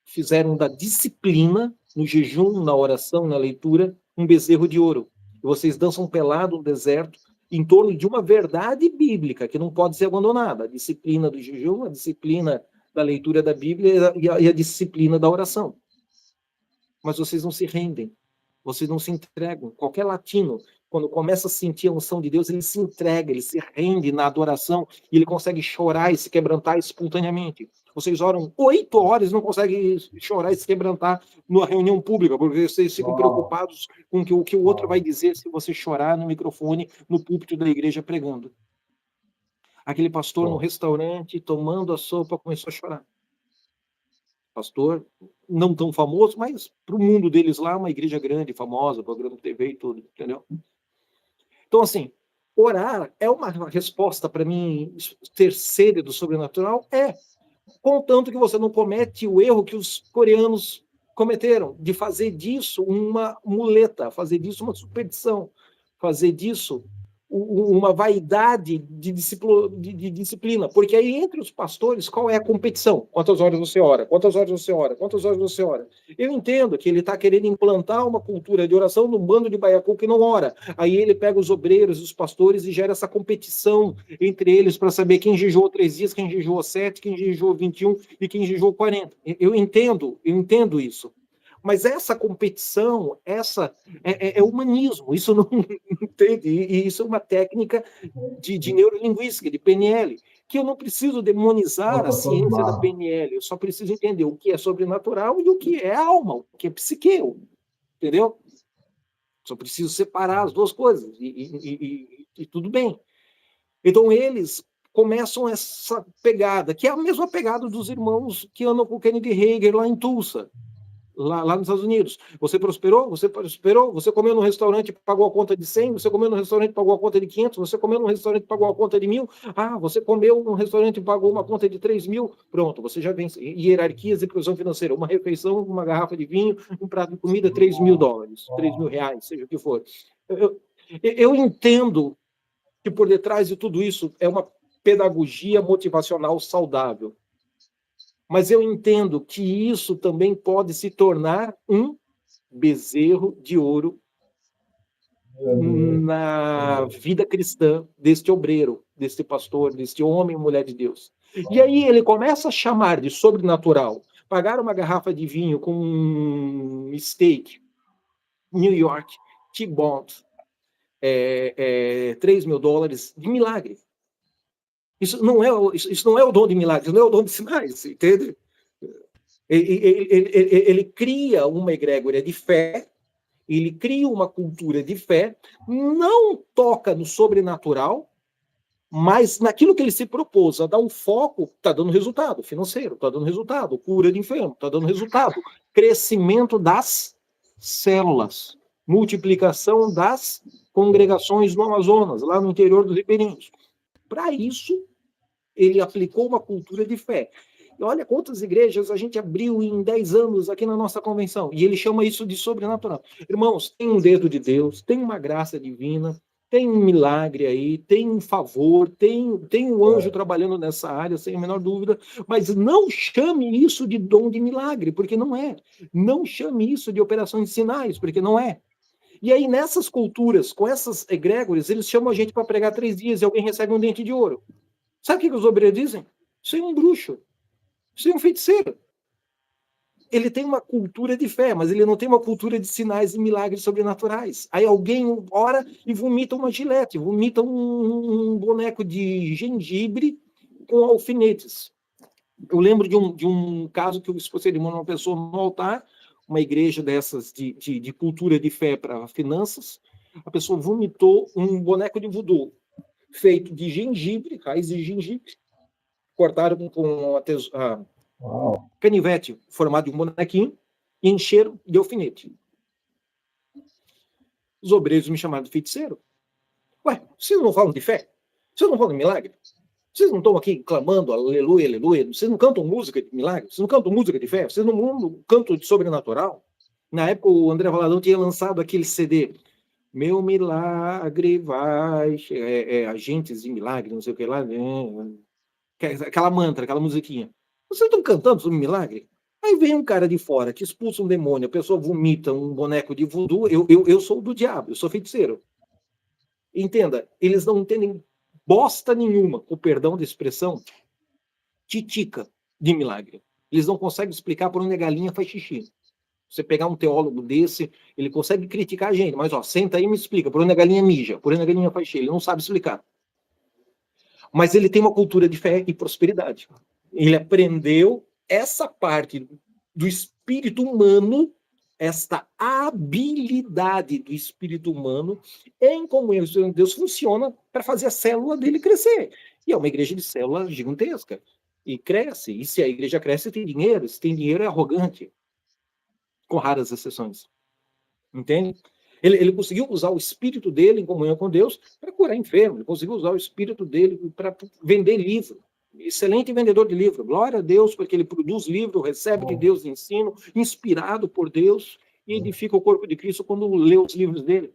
fizeram da disciplina, no jejum, na oração, na leitura, um bezerro de ouro. E vocês dançam pelado no deserto em torno de uma verdade bíblica que não pode ser abandonada. A disciplina do jejum, a disciplina da leitura da Bíblia e a disciplina da oração. Mas vocês não se rendem. Vocês não se entregam. Qualquer latino, quando começa a sentir a unção de Deus, ele se entrega, ele se rende na adoração e ele consegue chorar e se quebrantar espontaneamente. Vocês oram 8 horas e não conseguem chorar e se quebrantar numa reunião pública, porque vocês ficam preocupados com o que o outro vai dizer se você chorar no microfone, no púlpito da igreja pregando. Aquele pastor no restaurante, tomando a sopa, começou a chorar. Pastor, não tão famoso, mas para o mundo deles lá, uma igreja grande, famosa, programa de TV e tudo, entendeu? Então, assim, orar é uma resposta para mim ter sede do sobrenatural? É. Contanto que você não comete o erro que os coreanos cometeram, de fazer disso uma muleta, fazer disso uma superstição, fazer disso uma vaidade de disciplina, porque aí entre os pastores, qual é a competição? Quantas horas você ora? Quantas horas você ora? Quantas horas você ora? Eu entendo que ele está querendo implantar uma cultura de oração num bando de baiacu que não ora. Aí ele pega os obreiros, os pastores e gera essa competição entre eles para saber quem jejuou 3 dias, quem jejuou 7, quem jejuou 21 e quem jejuou 40. Eu entendo isso. Mas essa competição, é humanismo, isso não entende, e isso é uma técnica de neurolinguística, de PNL, que eu não preciso demonizar a ciência da PNL, eu só preciso entender o que é sobrenatural e o que é alma, o que é psique, entendeu? Só preciso separar as duas coisas, e tudo bem. Então eles começam essa pegada, que é a mesma pegada dos irmãos que andam com o Kennedy Hagin lá em Tulsa, lá nos Estados Unidos. Você prosperou? Você prosperou? Você comeu num restaurante e pagou a conta de 100? Você comeu num restaurante e pagou a conta de 500? Você comeu num restaurante e pagou a conta de 1.000? Ah, você comeu num restaurante e pagou uma conta de 3.000? Pronto, você já vence. Hierarquias e inclusão financeira. Uma refeição, uma garrafa de vinho, um prato de comida, $3.000, R$3.000, seja o que for. Eu entendo que por detrás de tudo isso é uma pedagogia motivacional saudável. Mas eu entendo que isso também pode se tornar um bezerro de ouro na vida cristã deste obreiro, deste pastor, deste homem e mulher de Deus. E aí ele começa a chamar de sobrenatural, pagar uma garrafa de vinho com um steak, New York, T-Bone, $3.000 de milagre. Isso não é o dom de milagres, não é o dom de sinais, entende? Ele cria uma egrégora de fé, ele cria uma cultura de fé, não toca no sobrenatural, mas naquilo que ele se propôs a dar um foco, está dando resultado financeiro, está dando resultado, cura de enfermo, está dando resultado, crescimento das células, multiplicação das congregações no Amazonas, lá no interior dos ribeirinhos. Para isso, ele aplicou uma cultura de fé. E olha quantas igrejas a gente abriu em 10 anos aqui na nossa convenção. E ele chama isso de sobrenatural. Irmãos, tem um dedo de Deus, tem uma graça divina, tem um milagre aí, tem um favor, tem um anjo trabalhando nessa área, sem a menor dúvida. Mas não chame isso de dom de milagre, porque não é. Não chame isso de operações de sinais, porque não é. E aí, nessas culturas, com essas egrégoras, eles chamam a gente para pregar 3 dias e alguém recebe um dente de ouro. Sabe o que os obreiros dizem? Isso é um bruxo. Isso é um feiticeiro. Ele tem uma cultura de fé, mas ele não tem uma cultura de sinais e milagres sobrenaturais. Aí alguém ora e vomita uma gilete, vomita um boneco de gengibre com alfinetes. Eu lembro de um caso que eu expus uma pessoa no altar, uma igreja dessas de cultura de fé para finanças, a pessoa vomitou um boneco de voodoo feito de gengibre, raiz de gengibre, cortaram com a canivete formado de um bonequinho e encheram de alfinete. Os obreiros me chamaram de feiticeiro. Ué, vocês não falam de fé? Vocês não falam de milagre? Vocês não estão aqui clamando aleluia, aleluia? Vocês não cantam música de milagre? Vocês não cantam música de fé? Vocês não cantam de sobrenatural? Na época, o André Valadão tinha lançado aquele CD, Meu Milagre vai... Agentes de Milagre, não sei o que lá. Aquela mantra, aquela musiquinha. Vocês estão cantando sobre milagre? Aí vem um cara de fora que expulsa um demônio, a pessoa vomita um boneco de voodoo, eu sou do diabo, eu sou feiticeiro. Entenda, eles não entendem bosta nenhuma, com perdão da expressão, titica de milagre. Eles não conseguem explicar por onde a galinha faz xixi. Você pegar um teólogo desse, ele consegue criticar a gente, mas ó, senta aí e me explica por onde a galinha mija, por onde a galinha faz xixi. Ele não sabe explicar. Mas ele tem uma cultura de fé e prosperidade. Ele aprendeu essa parte do espírito humano, esta habilidade do espírito humano, em comunhão com Deus, funciona para fazer a célula dele crescer. E é uma igreja de célula gigantesca. E cresce. E se a igreja cresce, tem dinheiro. Se tem dinheiro, é arrogante. Com raras exceções. Entende? Ele conseguiu usar o espírito dele em comunhão com Deus para curar enfermo. Ele conseguiu usar o espírito dele para vender livro. Excelente vendedor de livro. Glória a Deus, porque ele produz livro, recebe de Deus ensino, inspirado por Deus, e edifica o corpo de Cristo quando lê os livros dele.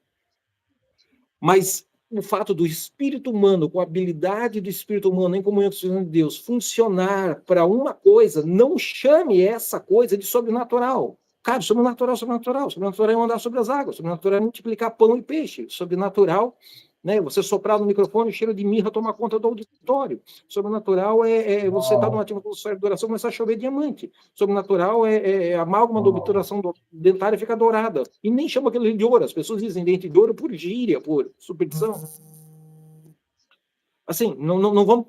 Mas o fato do espírito humano, com a habilidade do espírito humano em comunhão com Deus, funcionar para uma coisa, não chame essa coisa de sobrenatural. Cara, sobrenatural é andar sobre as águas, sobrenatural é multiplicar pão e peixe, sobrenatural, né? Você soprar no microfone, o cheiro de mirra tomar conta do auditório. Sobrenatural é você estar numa atmosfera de oração, começar a chover diamante. Sobrenatural é a amálgama da obturação dentária ficar dourada. E nem chama aquilo de ouro, as pessoas dizem dente de ouro por gíria, por superstição. Assim, não vamos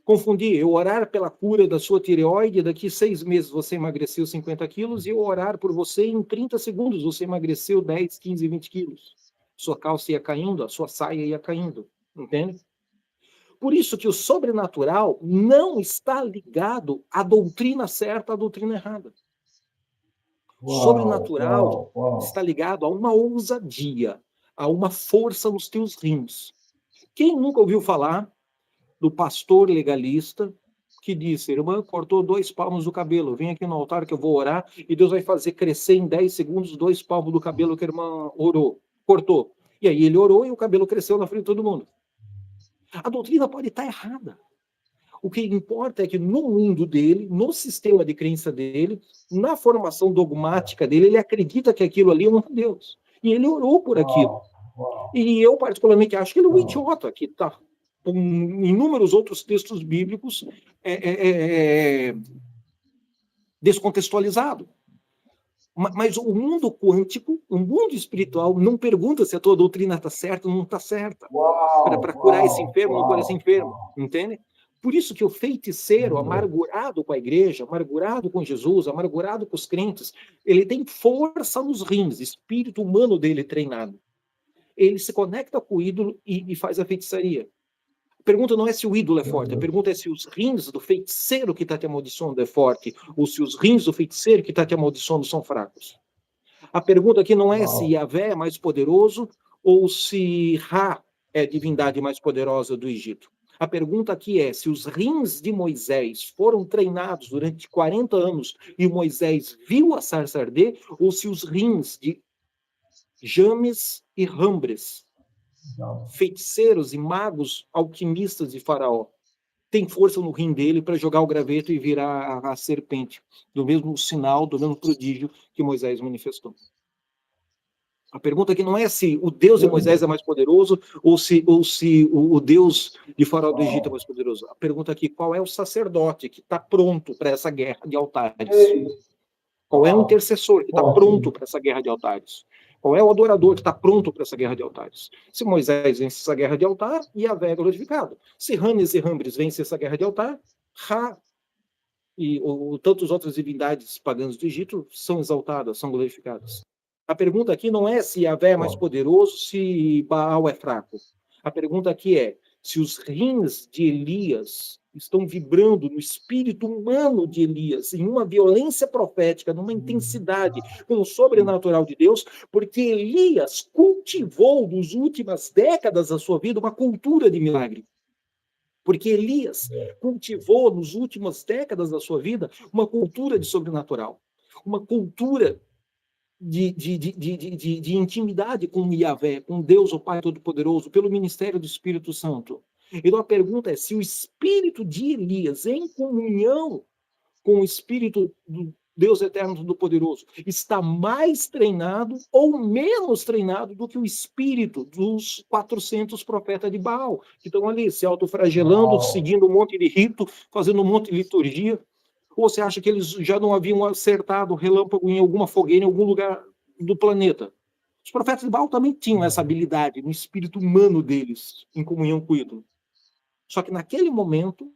confundir. Eu orar pela cura da sua tireoide, daqui 6 meses você emagreceu 50 quilos, e eu orar por você em 30 segundos você emagreceu 10, 15, 20 quilos. Sua calça ia caindo, a sua saia ia caindo. Entende? Por isso que o sobrenatural não está ligado à doutrina certa, à doutrina errada. Sobrenatural está ligado a uma ousadia, a uma força nos teus rins. Quem nunca ouviu falar do pastor legalista que disse, irmã, cortou 2 palmos do cabelo, vem aqui no altar que eu vou orar e Deus vai fazer crescer em 10 segundos 2 palmos do cabelo que a irmã orou, cortou. E aí ele orou e o cabelo cresceu na frente de todo mundo. A doutrina pode estar errada. O que importa é que no mundo dele, no sistema de crença dele, na formação dogmática dele, ele acredita que aquilo ali é um Deus. E ele orou por aquilo. E eu, particularmente, acho que ele é um idiota, que está com inúmeros outros textos bíblicos descontextualizado. Mas o mundo quântico, o mundo espiritual, não pergunta se a tua doutrina está certa ou não está certa. Para curar esse enfermo ou não curar esse enfermo. Entende? Por isso que o feiticeiro, amargurado com a igreja, amargurado com Jesus, amargurado com os crentes, ele tem força nos rins, espírito humano dele treinado. Ele se conecta com o ídolo e faz a feitiçaria. A pergunta não é se o ídolo é forte, a pergunta é se os rins do feiticeiro que está te amaldiçoando é forte, ou se os rins do feiticeiro que está te amaldiçoando são fracos. A pergunta aqui não é se Yahvé é mais poderoso ou se Ra é a divindade mais poderosa do Egito. A pergunta aqui é se os rins de Moisés foram treinados durante 40 anos e Moisés viu a sarça arder, ou se os rins de James e Rambres, feiticeiros e magos alquimistas de Faraó, têm força no rim dele para jogar o graveto e virar a serpente, do mesmo sinal, do mesmo prodígio que Moisés manifestou. A pergunta aqui não é se o Deus de Moisés é mais poderoso ou se o Deus de Faraó do Egito é mais poderoso. A pergunta aqui, qual é o sacerdote que está pronto para essa guerra de altares? Qual é o intercessor que está pronto para essa guerra de altares? Qual é o adorador que está pronto para essa guerra de altares? Se Moisés vence essa guerra de altar, Yahvé é glorificado. Se Rames e Rambres vencem essa guerra de altar, Ra e tantas outras divindades pagãs do Egito são exaltadas, são glorificadas. A pergunta aqui não é se Yahvé é mais poderoso, se Baal é fraco. A pergunta aqui é se os rins de Elias estão vibrando no espírito humano de Elias, em uma violência profética, numa intensidade com o sobrenatural de Deus, porque Elias cultivou nas últimas décadas da sua vida uma cultura de milagre. Porque Elias cultivou nas últimas décadas da sua vida uma cultura de sobrenatural. uma cultura de intimidade com Yahvé, com Deus, o Pai Todo-Poderoso, pelo ministério do Espírito Santo. Então a pergunta é se o espírito de Elias, em comunhão com o espírito do Deus Eterno Todo-Poderoso, está mais treinado ou menos treinado do que o espírito dos 400 profetas de Baal, que estão ali se autoflagelando, seguindo um monte de rito, fazendo um monte de liturgia. Ou você acha que eles já não haviam acertado o relâmpago em alguma fogueira, em algum lugar do planeta? Os profetas de Baal também tinham essa habilidade no espírito humano deles, em comunhão com o ídolo. Só que naquele momento,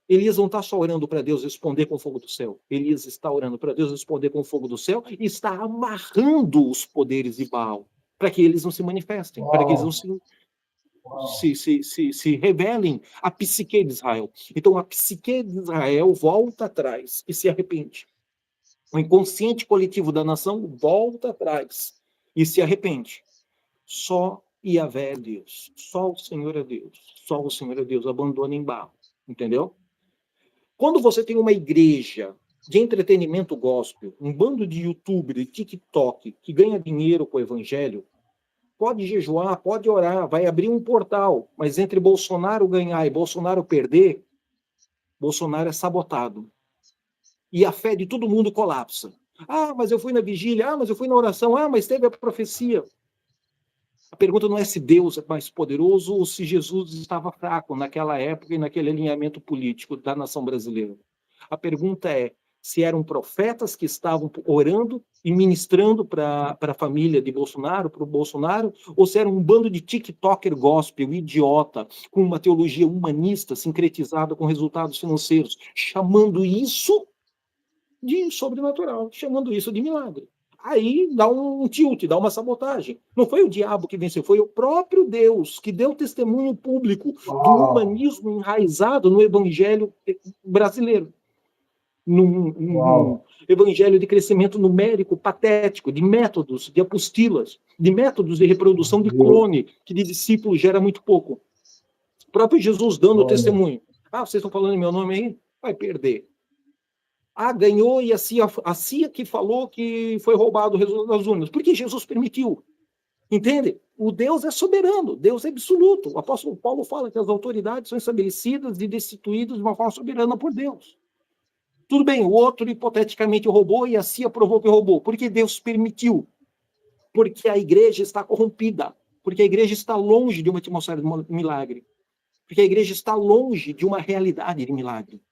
Elias não está só orando para Deus responder com o fogo do céu. Elias está orando para Deus responder com o fogo do céu e está amarrando os poderes de Baal para que eles não se manifestem, para que eles não se revelem a psique de Israel. Então a psique de Israel volta atrás e se arrepende. O inconsciente coletivo da nação volta atrás e se arrepende. Só Yahvé é Deus. Só o Senhor é Deus. Só o Senhor é Deus. Abandonem Baal. Entendeu? Quando você tem uma igreja de entretenimento gospel, um bando de youtuber, de TikTok, que ganha dinheiro com o evangelho, pode jejuar, pode orar, vai abrir um portal, mas entre Bolsonaro ganhar e Bolsonaro perder, Bolsonaro é sabotado. E a fé de todo mundo colapsa. Ah, mas eu fui na vigília, mas eu fui na oração, mas teve a profecia. A pergunta não é se Deus é mais poderoso ou se Jesus estava fraco naquela época e naquele alinhamento político da nação brasileira. A pergunta é se eram profetas que estavam orando e ministrando para a família de Bolsonaro, para o Bolsonaro, ou se era um bando de TikToker gospel, idiota, com uma teologia humanista sincretizada com resultados financeiros, chamando isso de sobrenatural, chamando isso de milagre. Aí dá um tilt, dá uma sabotagem. Não foi o diabo que venceu, foi o próprio Deus que deu testemunho público do humanismo enraizado no evangelho brasileiro. Num evangelho de crescimento numérico patético, de métodos, de apostilas, de métodos de reprodução de clone, que de discípulo gera muito pouco. O próprio Jesus dando testemunho. Vocês estão falando em meu nome aí? Vai perder. Ganhou e a CIA que falou que foi roubado o resultado das urnas. Porque Jesus permitiu. Entende? O Deus é soberano, Deus é absoluto. O apóstolo Paulo fala que as autoridades são estabelecidas e destituídas de uma forma soberana por Deus. Tudo bem, o outro hipoteticamente roubou e a CIA provou que roubou. Porque Deus permitiu. Porque a igreja está corrompida. Porque a igreja está longe de uma atmosfera de milagre. Porque a igreja está longe de uma realidade de milagre.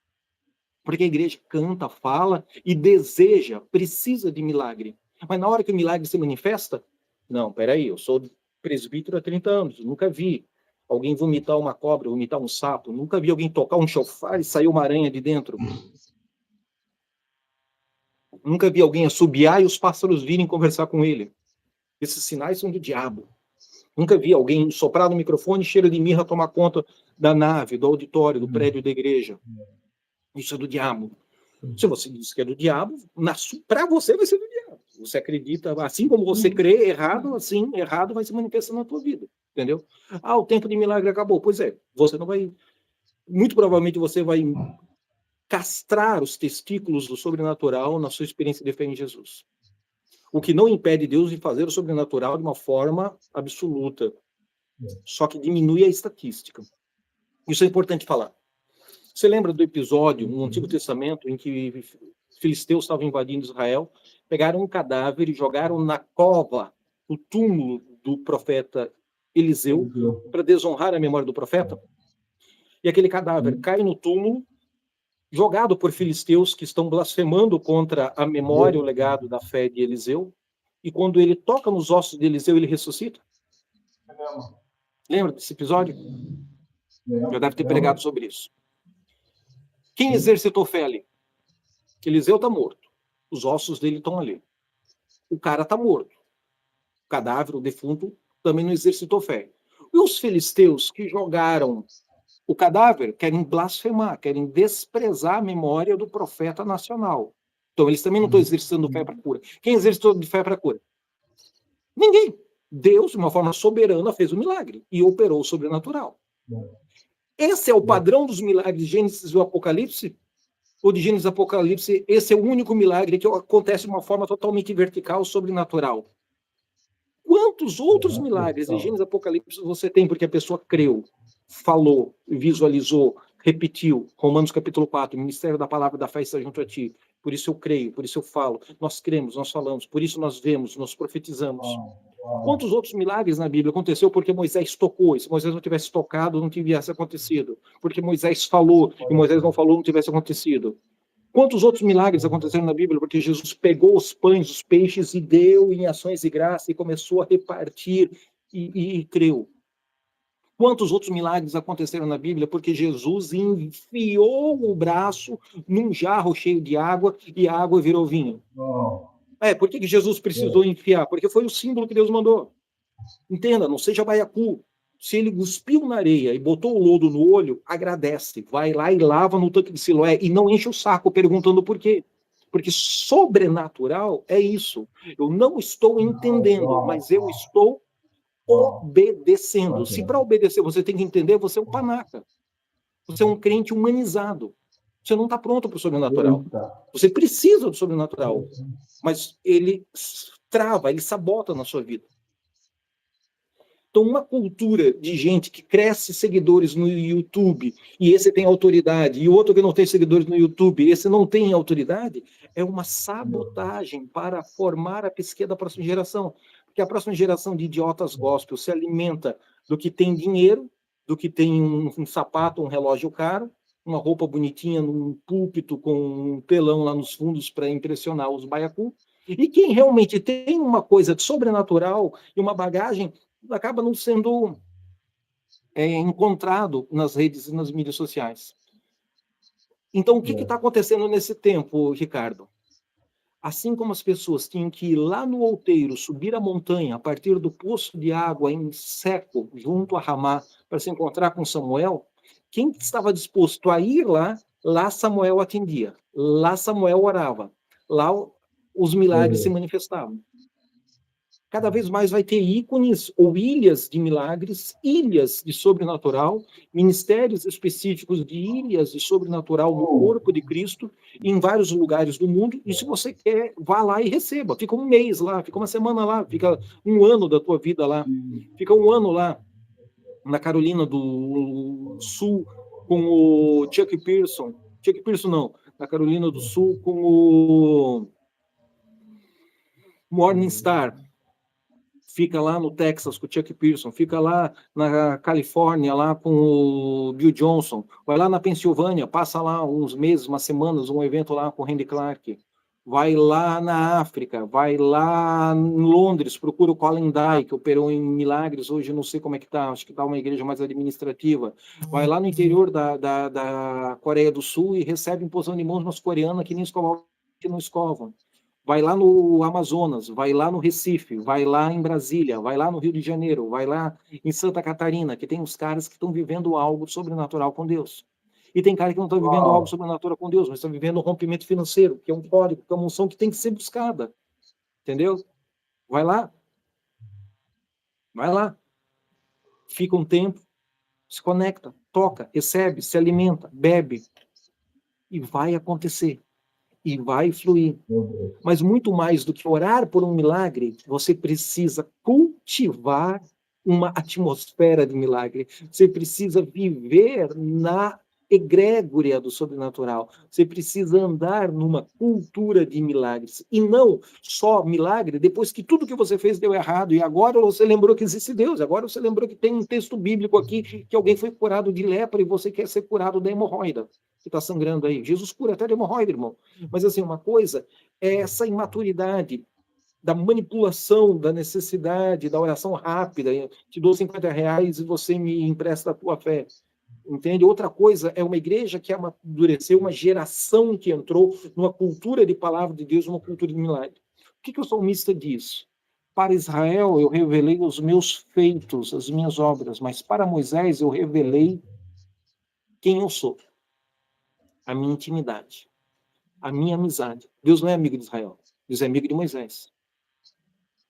Porque a igreja canta, fala e deseja, precisa de milagre. Mas na hora que o milagre se manifesta, não, peraí, eu sou presbítero há 30 anos, nunca vi alguém vomitar uma cobra, vomitar um sapo, nunca vi alguém tocar um chofar e sair uma aranha de dentro. Nunca vi alguém assobiar e os pássaros virem conversar com ele. Esses sinais são do diabo. Nunca vi alguém soprar no microfone, cheiro de mirra, tomar conta da nave, do auditório, do prédio da igreja. Isso é do diabo. Se você diz que é do diabo, para você vai ser do diabo. Você acredita, assim como você crê errado, assim, errado vai se manifestar na tua vida. Entendeu? O tempo de milagre acabou. Pois é, você não vai... Muito provavelmente você vai castrar os testículos do sobrenatural na sua experiência de fé em Jesus. O que não impede Deus de fazer o sobrenatural de uma forma absoluta. Só que diminui a estatística. Isso é importante falar. Você lembra do episódio no Antigo Testamento em que filisteus estavam invadindo Israel, pegaram um cadáver e jogaram na cova, o túmulo do profeta Eliseu, para desonrar a memória do profeta? E aquele cadáver cai no túmulo, jogado por filisteus que estão blasfemando contra a memória, o legado da fé de Eliseu, e quando ele toca nos ossos de Eliseu, ele ressuscita? Lembra desse episódio? Já deve ter pregado sobre isso. Quem exercitou fé ali? Eliseu está morto. Os ossos dele estão ali. O cara está morto. O cadáver, o defunto, também não exercitou fé. E os filisteus que jogaram o cadáver querem blasfemar, querem desprezar a memória do profeta nacional. Então, eles também não estão exercitando fé para cura. Quem exercitou de fé para cura? Ninguém. Deus, de uma forma soberana, fez o milagre e operou o sobrenatural. Esse é o padrão dos milagres de Gênesis e o Apocalipse? ou de Gênesis e Apocalipse, esse é o único milagre que acontece de uma forma totalmente vertical, sobrenatural. Quantos outros milagres de Gênesis e Apocalipse você tem porque a pessoa creu, falou, visualizou, repetiu? Romanos capítulo 4, o ministério da palavra da fé está junto a ti. Por isso eu creio, por isso eu falo. Nós cremos, nós falamos, por isso nós vemos, nós profetizamos. Quantos outros milagres na Bíblia aconteceu porque Moisés tocou? E se Moisés não tivesse tocado, não tivesse acontecido. Porque Moisés falou e Moisés não falou, não tivesse acontecido. Quantos outros milagres aconteceram na Bíblia? Porque Jesus pegou os pães, os peixes e deu em ações de graça e começou a repartir e creu. Quantos outros milagres aconteceram na Bíblia? Porque Jesus enfiou o braço num jarro cheio de água e a água virou vinho. Por que Jesus precisou enfiar? Porque foi o símbolo que Deus mandou. Entenda, não seja baiacu. Se ele cuspiu na areia e botou o lodo no olho, agradece. Vai lá e lava no tanque de Siloé e não enche o saco perguntando por quê. Porque sobrenatural é isso. Eu não estou entendendo, mas eu estou obedecendo. Se para obedecer você tem que entender, você é um panaca. Você é um crente humanizado. Você não está pronto para o sobrenatural. Você precisa do sobrenatural. Mas ele trava, ele sabota na sua vida. Então, uma cultura de gente que cresce seguidores no YouTube, e esse tem autoridade, e o outro que não tem seguidores no YouTube, esse não tem autoridade, é uma sabotagem para formar a psique da próxima geração. Porque a próxima geração de idiotas gospel se alimenta do que tem dinheiro, do que tem um sapato, um relógio caro, uma roupa bonitinha num púlpito com um telão lá nos fundos para impressionar os baiacu. E quem realmente tem uma coisa sobrenatural e uma bagagem acaba não sendo encontrado nas redes e nas mídias sociais. Então, o que está acontecendo nesse tempo, Ricardo? Assim como as pessoas tinham que ir lá no outeiro, subir a montanha, a partir do poço de água em Seco, junto a Ramá, para se encontrar com Samuel, quem estava disposto a ir lá, lá Samuel atendia, lá Samuel orava, lá os milagres se manifestavam. Cada vez mais vai ter ícones ou ilhas de milagres, ilhas de sobrenatural, ministérios específicos de ilhas de sobrenatural no corpo de Cristo, em vários lugares do mundo. E se você quer, vá lá e receba. Fica um mês lá, fica uma semana lá, fica um ano da tua vida lá, fica um ano lá, na Carolina do Sul, com o Chuck Pearson. Chuck Pearson não, na Carolina do Sul, com o Morning Star. Fica lá no Texas com o Chuck Pearson, fica lá na Califórnia lá com o Bill Johnson, vai lá na Pensilvânia, passa lá uns meses, umas semanas, um evento lá com o Randy Clark, vai lá na África, vai lá em Londres, procura o Colin Dye, que operou em milagres, hoje não sei como é que está, acho que está uma igreja mais administrativa, vai lá no interior da Coreia do Sul e recebe imposição de mãos nas coreanas que nem escovam, que não escovam. Vai lá no Amazonas, vai lá no Recife, vai lá em Brasília, vai lá no Rio de Janeiro, vai lá em Santa Catarina, que tem uns caras que estão vivendo algo sobrenatural com Deus. E tem cara que não está vivendo algo sobrenatural com Deus, mas está vivendo um rompimento financeiro, que é um código, que é uma unção que tem que ser buscada. Entendeu? Vai lá. Vai lá. Fica um tempo, se conecta, toca, recebe, se alimenta, bebe. E vai acontecer. E vai fluir. Mas muito mais do que orar por um milagre, você precisa cultivar uma atmosfera de milagre. Você precisa viver na egrégora do sobrenatural. Você precisa andar numa cultura de milagres. E não só milagre, depois que tudo que você fez deu errado, e agora você lembrou que existe Deus, agora você lembrou que tem um texto bíblico aqui que alguém foi curado de lepra e você quer ser curado da hemorroida que está sangrando aí. Jesus cura até de hemorroida, irmão. Mas assim, uma coisa é essa imaturidade da manipulação, da necessidade, da oração rápida. Te dou R$ 50 e você me empresta a tua fé. Entende? Outra coisa é uma igreja que amadureceu, uma geração que entrou numa cultura de palavra de Deus, uma cultura de milagre. O que o salmista diz? Para Israel eu revelei os meus feitos, as minhas obras, mas para Moisés eu revelei quem eu sou, a minha intimidade, a minha amizade. Deus não é amigo de Israel, Deus é amigo de Moisés.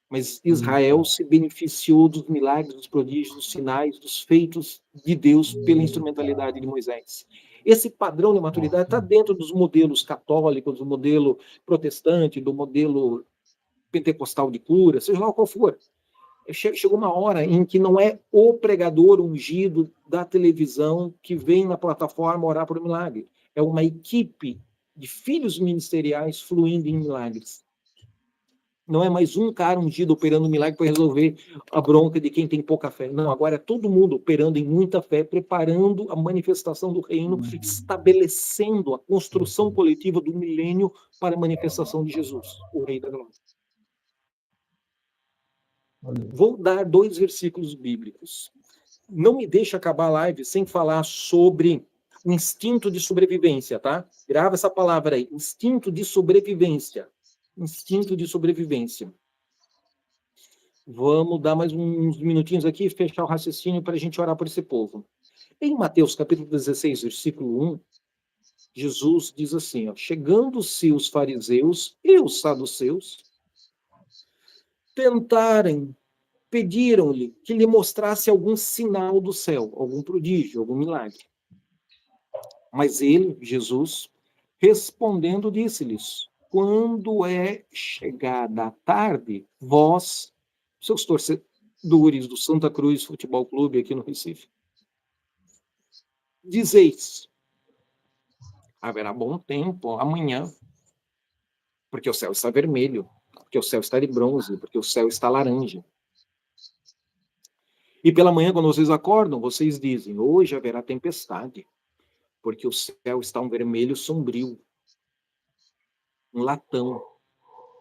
Mas Israel se beneficiou dos milagres, dos prodígios, dos sinais, dos feitos de Deus pela instrumentalidade de Moisés. Esse padrão de maturidade está dentro dos modelos católicos, do modelo protestante, do modelo pentecostal de cura, seja lá qual for. Chegou uma hora em que não é o pregador ungido da televisão que vem na plataforma orar por um milagre. É uma equipe de filhos ministeriais fluindo em milagres. Não é mais um cara ungido operando um milagre para resolver a bronca de quem tem pouca fé. Não, agora é todo mundo operando em muita fé, preparando a manifestação do reino, estabelecendo a construção coletiva do milênio para a manifestação de Jesus, o Rei da Glória. Vou dar 2 versículos bíblicos. Não me deixa acabar a live sem falar sobre o instinto de sobrevivência, tá? Grava essa palavra aí, instinto de sobrevivência. Instinto de sobrevivência. Vamos dar mais uns minutinhos aqui e fechar o raciocínio para a gente orar por esse povo. Em Mateus capítulo 16, versículo 1, Jesus diz assim, ó, chegando-se os fariseus e os saduceus, pediram-lhe que lhe mostrasse algum sinal do céu, algum prodígio, algum milagre. Mas ele, Jesus, respondendo, disse-lhes, quando é chegada a tarde, vós, seus torcedores do Santa Cruz Futebol Clube aqui no Recife, dizeis, haverá bom tempo amanhã, porque o céu está vermelho, porque o céu está de bronze, porque o céu está laranja. E pela manhã, quando vocês acordam, vocês dizem, hoje haverá tempestade, porque o céu está um vermelho sombrio, um latão.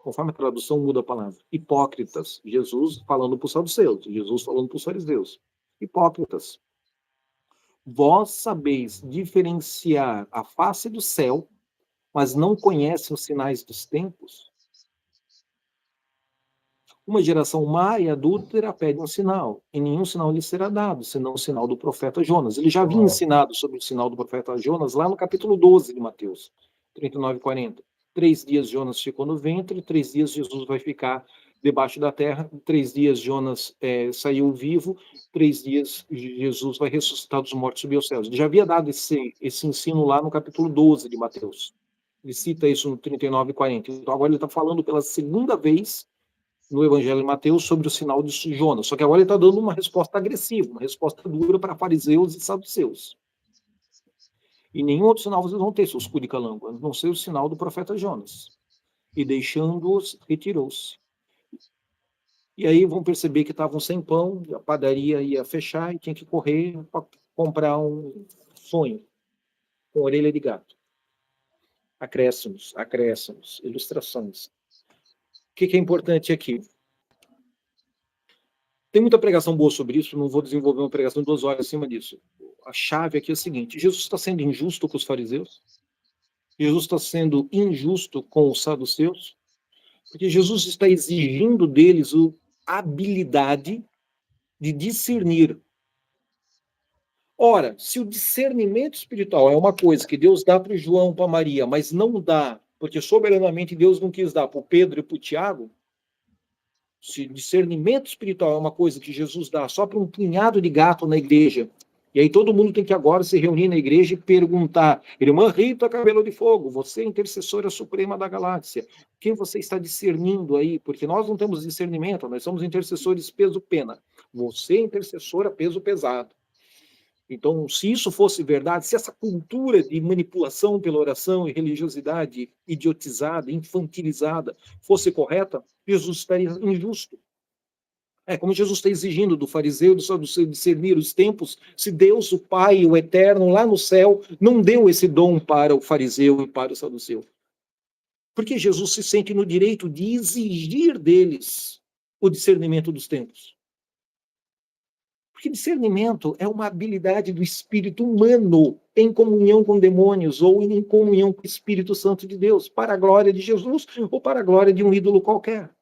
Conforme a tradução muda a palavra. Hipócritas. Jesus falando para os saduceus, Jesus falando para os fariseus. Hipócritas. Vós sabeis diferenciar a face do céu, mas não conhecem os sinais dos tempos? Uma geração má e adúltera pede um sinal, e nenhum sinal lhe será dado, senão o sinal do profeta Jonas. Ele já havia ensinado sobre o sinal do profeta Jonas lá no capítulo 12 de Mateus, 39 e 40. 3 dias Jonas ficou no ventre, 3 dias Jesus vai ficar debaixo da terra, 3 dias Jonas saiu vivo, 3 dias Jesus vai ressuscitar dos mortos e subir aos céus. Ele já havia dado esse ensino lá no capítulo 12 de Mateus. Ele cita isso no 39 e 40. Então agora ele está falando pela segunda vez no Evangelho de Mateus sobre o sinal de Jonas. Só que agora ele está dando uma resposta agressiva, uma resposta dura para fariseus e saduceus. E nenhum outro sinal vocês vão ter, seus curicalangos, a não ser o sinal do profeta Jonas. E deixando-os, retirou-se. E aí vão perceber que estavam sem pão, a padaria ia fechar e tinha que correr para comprar um sonho com orelha de gato. Acréscimos, ilustrações. O que é importante aqui? Tem muita pregação boa sobre isso, não vou desenvolver uma pregação de 2 horas acima disso. A chave aqui é a seguinte, Jesus está sendo injusto com os fariseus? Jesus está sendo injusto com os saduceus? Porque Jesus está exigindo deles a habilidade de discernir. Ora, se o discernimento espiritual é uma coisa que Deus dá para o João, para Maria, mas não dá, porque soberanamente Deus não quis dar para o Pedro e para o Tiago, se discernimento espiritual é uma coisa que Jesus dá só para um punhado de gato na igreja, e aí todo mundo tem que agora se reunir na igreja e perguntar, irmã Rita Cabelo de Fogo, você é intercessora suprema da galáxia, quem você está discernindo aí? Porque nós não temos discernimento, nós somos intercessores peso-pena. Você é intercessora peso-pesado. Então, se isso fosse verdade, se essa cultura de manipulação pela oração e religiosidade idiotizada, infantilizada, fosse correta, Jesus estaria injusto. Como Jesus está exigindo do fariseu, do saduceu discernir os tempos, se Deus, o Pai, o Eterno, lá no céu, não deu esse dom para o fariseu e para o saduceu. Porque Jesus se sente no direito de exigir deles o discernimento dos tempos. Porque discernimento é uma habilidade do espírito humano em comunhão com demônios ou em comunhão com o Espírito Santo de Deus, para a glória de Jesus ou para a glória de um ídolo qualquer.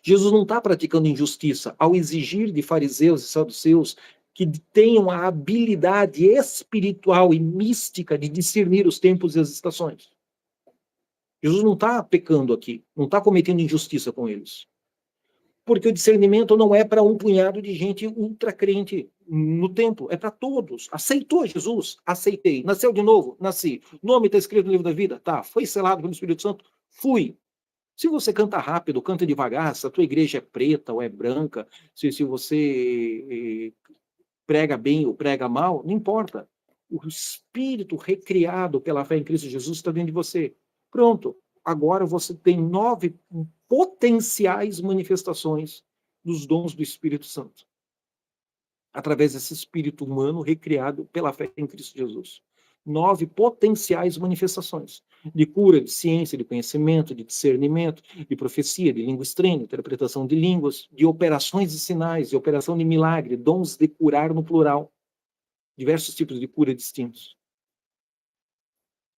Jesus não está praticando injustiça ao exigir de fariseus e saduceus que tenham a habilidade espiritual e mística de discernir os tempos e as estações. Jesus não está pecando aqui, não está cometendo injustiça com eles. Porque o discernimento não é para um punhado de gente ultra crente no templo, é para todos. Aceitou Jesus? Aceitei. Nasceu de novo? Nasci. Nome está escrito no livro da vida? Tá. Foi selado pelo Espírito Santo? Fui. Se você canta rápido, canta devagar, se a tua igreja é preta ou é branca, se você prega bem ou prega mal, não importa. O espírito recriado pela fé em Cristo Jesus está dentro de você. Pronto. Agora você tem 9 potenciais manifestações dos dons do Espírito Santo. Através desse espírito humano recriado pela fé em Cristo Jesus. 9 potenciais manifestações de cura, de ciência, de conhecimento, de discernimento, de profecia, de língua estranha, de interpretação de línguas, de operações e sinais, de operação de milagre, dons de curar no plural, diversos tipos de cura distintos.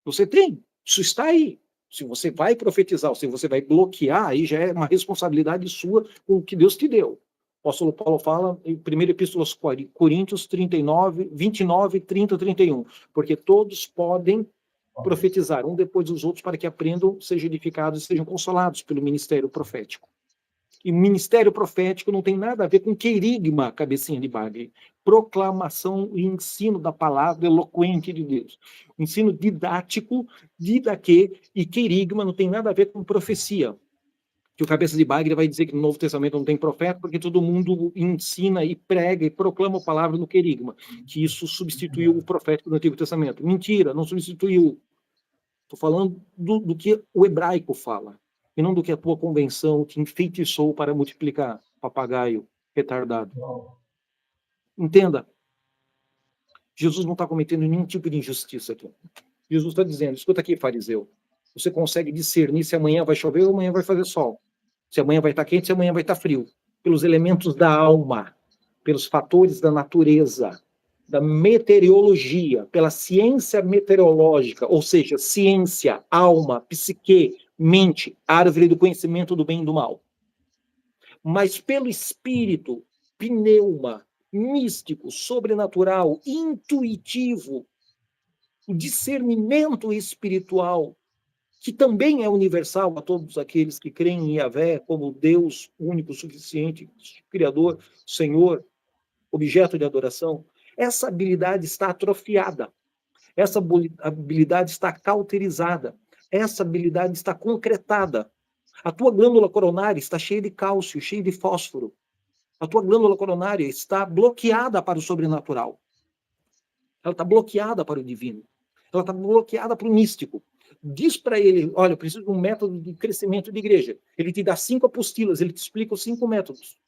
Você tem, isso está aí. Se você vai profetizar, ou se você vai bloquear, aí já é uma responsabilidade sua com o que Deus te deu. O apóstolo Paulo fala em 1 Epístola aos Coríntios 39, 29, 30, 31, porque todos podem profetizar, um depois dos outros, para que aprendam, sejam edificados e sejam consolados pelo ministério profético. E ministério profético não tem nada a ver com querigma, cabecinha de bagre. Proclamação e ensino da palavra eloquente de Deus. Ensino didático, didaquê e querigma não tem nada a ver com profecia. Que o cabeça de bagre vai dizer que no Novo Testamento não tem profeta, porque todo mundo ensina e prega e proclama a palavra no querigma, que isso substituiu o profético do Antigo Testamento. Mentira, não substituiu. Estou falando do que o hebraico fala, e não do que a tua convenção te enfeitiçou para multiplicar, papagaio retardado. Entenda, Jesus não está cometendo nenhum tipo de injustiça aqui. Jesus está dizendo, escuta aqui, fariseu, você consegue discernir se amanhã vai chover ou amanhã vai fazer sol, se amanhã vai estar quente, se amanhã vai estar frio, pelos elementos da alma, pelos fatores da natureza, da meteorologia, pela ciência meteorológica, ou seja, ciência, alma, psique, mente, árvore do conhecimento do bem e do mal. Mas pelo espírito, pneuma, místico, sobrenatural, intuitivo, o discernimento espiritual, que também é universal a todos aqueles que creem em Yahvé como Deus único, suficiente, Criador, Senhor, objeto de adoração, essa habilidade está atrofiada, essa habilidade está cauterizada, essa habilidade está concretada. A tua glândula coronária está cheia de cálcio, cheia de fósforo. A tua glândula coronária está bloqueada para o sobrenatural. Ela está bloqueada para o divino. Ela está bloqueada para o místico. Diz para ele, olha, eu preciso de um método de crescimento de igreja. Ele te dá 5 apostilas, ele te explica os 5 métodos.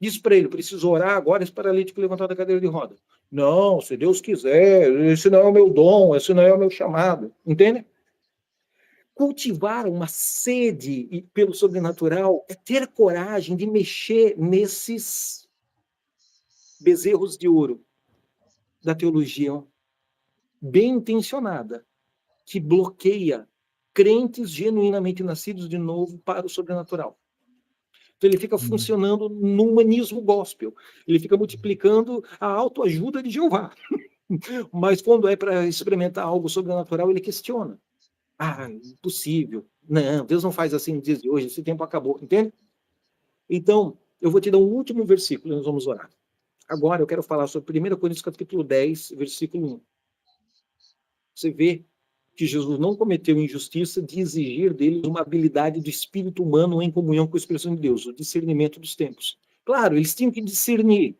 Diz para ele, preciso orar agora, esse paralítico levantar da cadeira de roda. Não, se Deus quiser, esse não é o meu dom, esse não é o meu chamado. Entende? Cultivar uma sede pelo sobrenatural é ter coragem de mexer nesses bezerros de ouro da teologia bem intencionada, que bloqueia crentes genuinamente nascidos de novo para o sobrenatural. Então ele fica funcionando no humanismo gospel, ele fica multiplicando a autoajuda de Jeová. Mas quando é para experimentar algo sobrenatural, ele questiona. Ah, impossível. Não, Deus não faz assim nos dias de hoje, esse tempo acabou, entende? Então, eu vou te dar um último versículo e nós vamos orar. Agora eu quero falar sobre 1 Coríntios capítulo 10, versículo 1. Você vê que Jesus não cometeu injustiça de exigir deles uma habilidade do espírito humano em comunhão com a expressão de Deus, o discernimento dos tempos. Claro, eles tinham que discernir.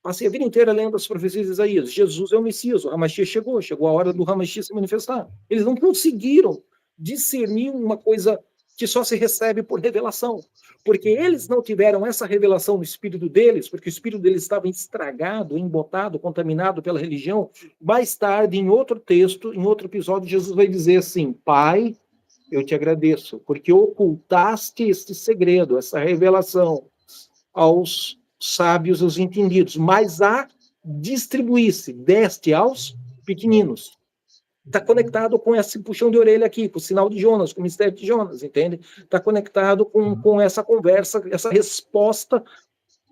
Passei a vida inteira lendo as profecias de Isaías. Jesus é o Messias, o Hamashia chegou a hora do Hamashia se manifestar. Eles não conseguiram discernir uma coisa que só se recebe por revelação, porque eles não tiveram essa revelação no espírito deles, porque o espírito deles estava estragado, embotado, contaminado pela religião. Mais tarde, em outro texto, em outro episódio, Jesus vai dizer assim, Pai, eu te agradeço, porque ocultaste este segredo, essa revelação aos sábios, aos entendidos, mas a distribuir-se, deste aos pequeninos. Está conectado com esse puxão de orelha aqui, com o sinal de Jonas, com o mistério de Jonas, entende? Está conectado com essa conversa, essa resposta